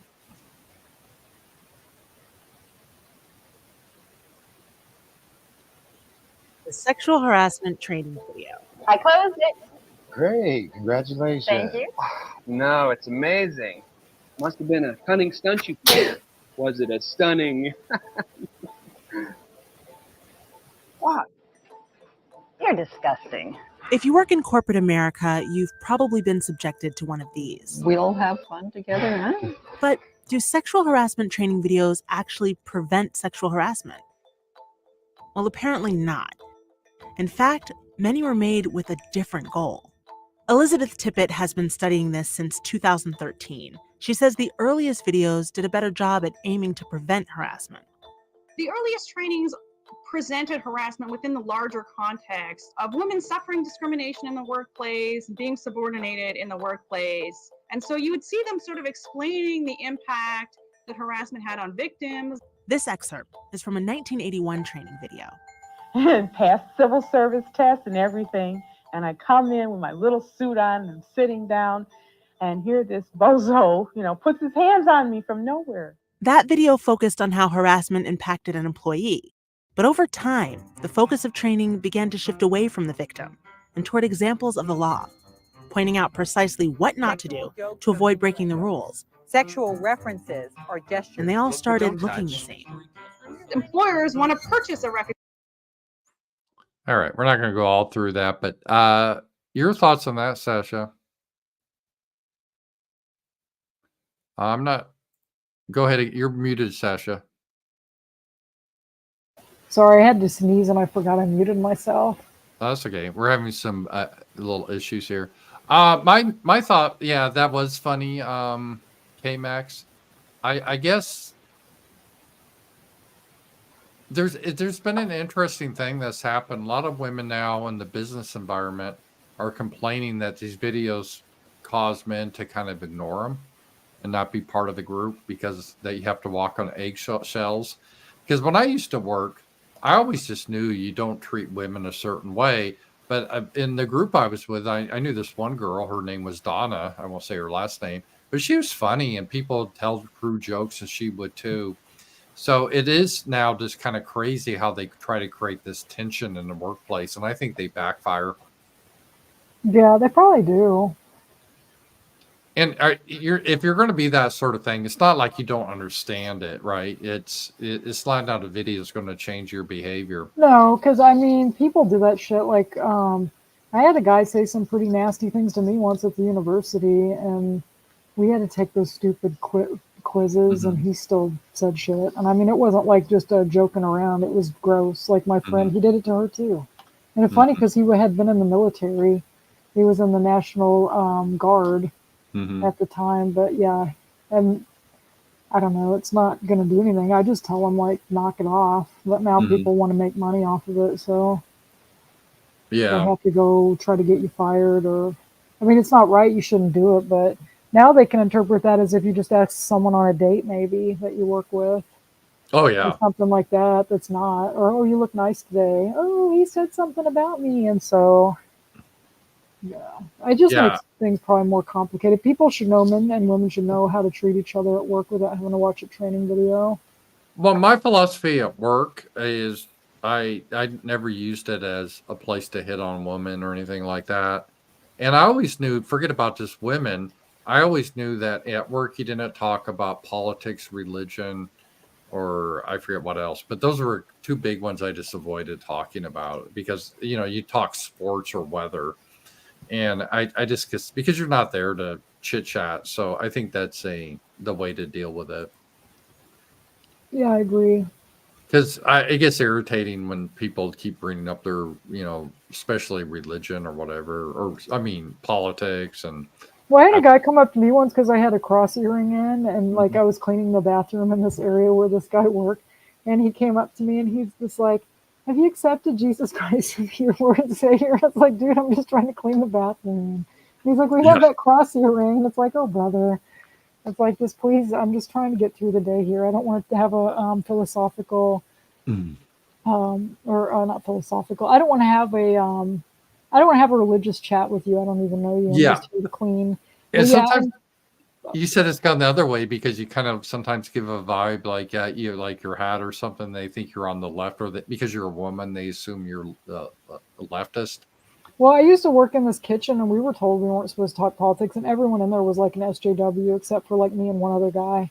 The sexual harassment training video. I closed it. Great, congratulations. Thank you. No, it's amazing. Must have been a cunning stunt you pulled. Was it a stunning? What? You're disgusting. If you work in corporate America, you've probably been subjected to one of these. We'll have fun together, huh? But do sexual harassment training videos actually prevent sexual harassment? Well, apparently not. In fact, many were made with a different goal. Elizabeth Tippett has been studying this since 2013. She says the earliest videos did a better job at aiming to prevent harassment. The earliest trainings presented harassment within the larger context of women suffering discrimination in the workplace, being subordinated in the workplace, And so you would see them sort of explaining the impact that harassment had on victims. This excerpt is from a 1981 training video. And passed civil service tests and everything. And I come in with my little suit on and I'm sitting down, and here this bozo, puts his hands on me from nowhere. That video focused on how harassment impacted an employee. But over time, the focus of training began to shift away from the victim and toward examples of the law, pointing out precisely what not to do to avoid breaking the rules. Sexual references or gestures. And they all started looking the same. Employers want to purchase a record. All right, we're not going to go all through that, but your thoughts on that, Sasha? I'm not. Go ahead. You're muted, Sasha. Sorry, I had to sneeze and I forgot I muted myself. That's okay. We're having some little issues here. My thought, yeah, that was funny. K-Max, I guess there's been an interesting thing that's happened. A lot of women now in the business environment are complaining that these videos cause men to kind of ignore them and not be part of the group because they have to walk on eggshells. Because when I used to work, I always just knew you don't treat women a certain way. But in the group I was with, I knew this one girl. Her name was Donna. I won't say her last name, but she was funny, and people would tell crude jokes, and she would too. So it is now just kind of crazy how they try to create this tension in the workplace, and I think they backfire. Yeah, they probably do. And if you're going to be that sort of thing, it's not like you don't understand it, right? It's not a video is going to change your behavior. No, because I mean, people do that shit. Like, I had a guy say some pretty nasty things to me once at the university, and we had to take those stupid quizzes, and he still said shit. And I mean, it wasn't like just joking around. It was gross. Like my friend, he did it to her too. And it's funny because he had been in the military. He was in the National Guard at the time. But yeah, and I don't know. It's not going to do anything. I just tell them, like, knock it off. But now people want to make money off of it. So yeah, they have to go try to get you fired. Or, I mean, it's not right. You shouldn't do it. But now they can interpret that as if you just ask someone on a date, maybe, that you work with. Oh, yeah. Or something like that. That's not. Or, oh, you look nice today. Oh, he said something about me. And so, yeah. It just makes things probably more complicated. People should know, men and women should know how to treat each other at work without having to watch a training video. Well, my philosophy at work is I never used it as a place to hit on women or anything like that. And I always knew, forget about just women, I always knew that at work you didn't talk about politics, religion, or I forget what else. But those were two big ones I just avoided talking about because, you talk sports or weather. And I just, because you're not there to chit chat. So I think that's the way to deal with it. Yeah, I agree. Because it gets irritating when people keep bringing up their, especially religion or whatever, or I mean, politics. And well, I had a guy come up to me once because I had a cross earring in, and like I was cleaning the bathroom in this area where this guy worked, and he came up to me and he's just like, "Have you accepted Jesus Christ as your Lord and Savior?" I was like, "Dude, I'm just trying to clean the bathroom." And he's like, "We have that cross earring." And it's like, "Oh, brother." It's like, just please, I'm just trying to get through the day here. I don't want to have a philosophical, or not philosophical. I don't want to have a religious chat with you. I don't even know you. I'm just here to clean. And sometimes you said it's gone the other way because you kind of sometimes give a vibe like you like your hat or something. They think you're on the left, or that because you're a woman, they assume you're a leftist. Well, I used to work in this kitchen, and we were told we weren't supposed to talk politics, and everyone in there was like an SJW except for like me and one other guy.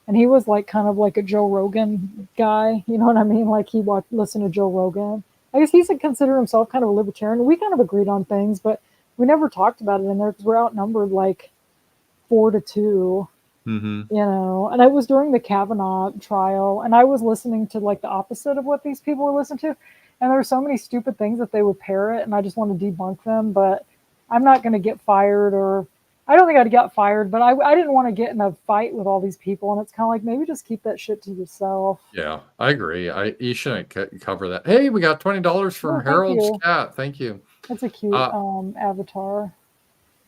And he was like kind of like a Joe Rogan guy, you know what I mean? Like he listened to Joe Rogan. I guess he's consider himself kind of a libertarian. We kind of agreed on things, but we never talked about it in there because we're outnumbered like 4-2, And it was during the Kavanaugh trial, and I was listening to like the opposite of what these people were listening to. And there were so many stupid things that they would parrot, and I just want to debunk them. But I'm not going to get fired, or I don't think I'd get fired, but I didn't want to get in a fight with all these people. And it's kind of like, maybe just keep that shit to yourself. Yeah, I agree. You shouldn't cover that. Hey, we got $20 from Harold's Cat. Thank you. That's a cute avatar.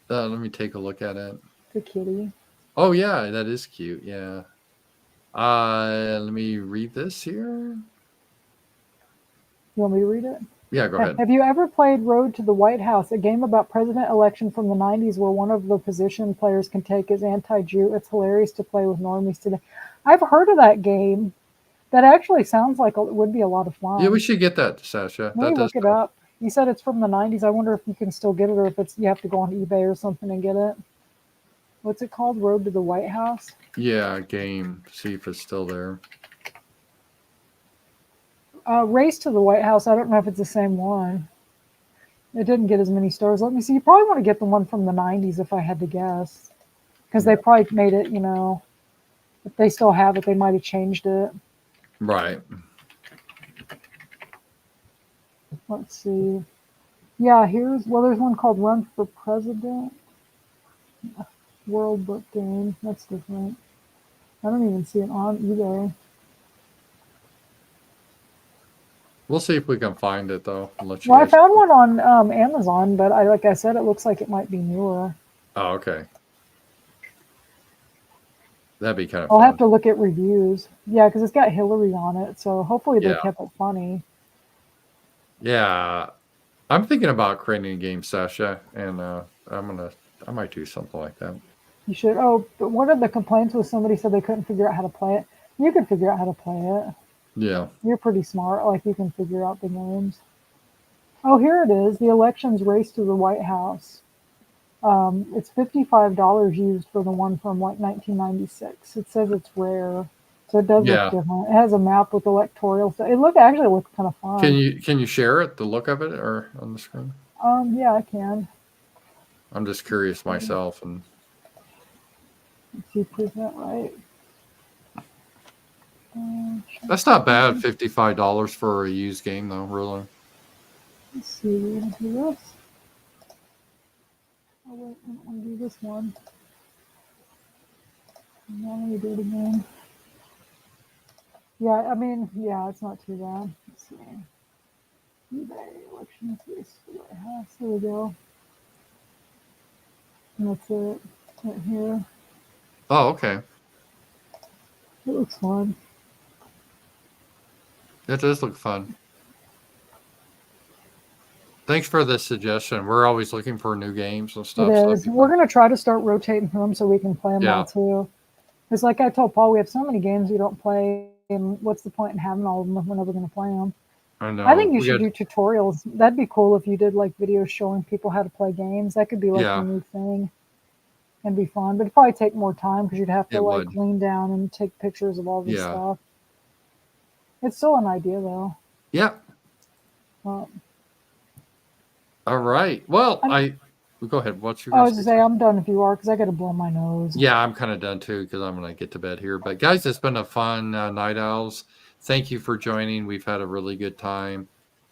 Let me take a look at it. The kitty. Oh yeah, that is cute. Yeah. Let me read this here. You want me to read it? Yeah, go ahead. Have you ever played Road to the White House, a game about president election from the 90s where one of the position players can take is anti-Jew? It's hilarious to play with normies today. I've heard of that game. That actually sounds like it would be a lot of fun. Yeah, we should get that, Sasha. Maybe That does look it up. You said it's from the 90s. I wonder if you can still get it or if it's you have to go on eBay or something and get it. What's it called? Road to the White House? Yeah, game. See if it's still there. Race to the White House. I don't know if it's the same one. It didn't get as many stars. Let me see. You probably want to get the one from the 90s if I had to guess. Because they probably made it, you know, if they still have it, they might have changed it. Right. Let's see. Yeah, there's one called Run for President. World Book Game. That's different. I don't even see it on eBay. We'll see if we can find it though. Well, I found one on Amazon, but like I said, it looks like it might be newer. Oh, okay. That'd be kind of I'll fun. have to look at reviews. Yeah, because it's got Hillary on it, so hopefully they kept it funny. Yeah, I'm thinking about creating a game, Sasha, and I might do something like that. You should. Oh, but one of the complaints was somebody said they couldn't figure out how to play it. You can figure out how to play it. Yeah. You're pretty smart. Like, you can figure out the names. Oh, here it is. The elections race to the White House. It's $55 used for the one from like 1996. It says it's rare, so it does look different. It has a map with electoral stuff. Actually looks kind of fun. Can you share it? The look of it, or on the screen? Yeah, I can. I'm just curious myself, and let's see, prove that right. That's not bad. $55 for a used game, though. Really. Let's see. We're gonna do this. Oh wait, I don't want to do this one. Now let me do it again. Yeah, I mean, yeah, it's not too bad. Let's see. eBay elections race to the White House. There we go. And that's it. Right here. Oh, okay. It looks fun. That does look fun. Thanks for the suggestion. We're always looking for new games and stuff. It is. We're going to try to start rotating them so we can play them all too. Because like I told Paul, we have so many games we don't play, and what's the point in having all of them if we're never going to play them? I know. I think you should do tutorials. That'd be cool if you did like videos showing people how to play games. That could be like a new thing and be fun. But it'd probably take more time because you'd have to lean down and take pictures of all this stuff. It's still an idea though. Yeah. All right. Well, go ahead. What's your? I was going to say I'm done if you are, because I got to blow my nose. Yeah, I'm kind of done too because I'm going to get to bed here. But guys, it's been a fun Night Owls. Thank you for joining. We've had a really good time,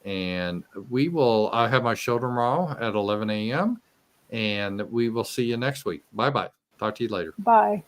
and we will. I have my show tomorrow at 11 a.m. and we will see you next week. Bye bye. Talk to you later. Bye.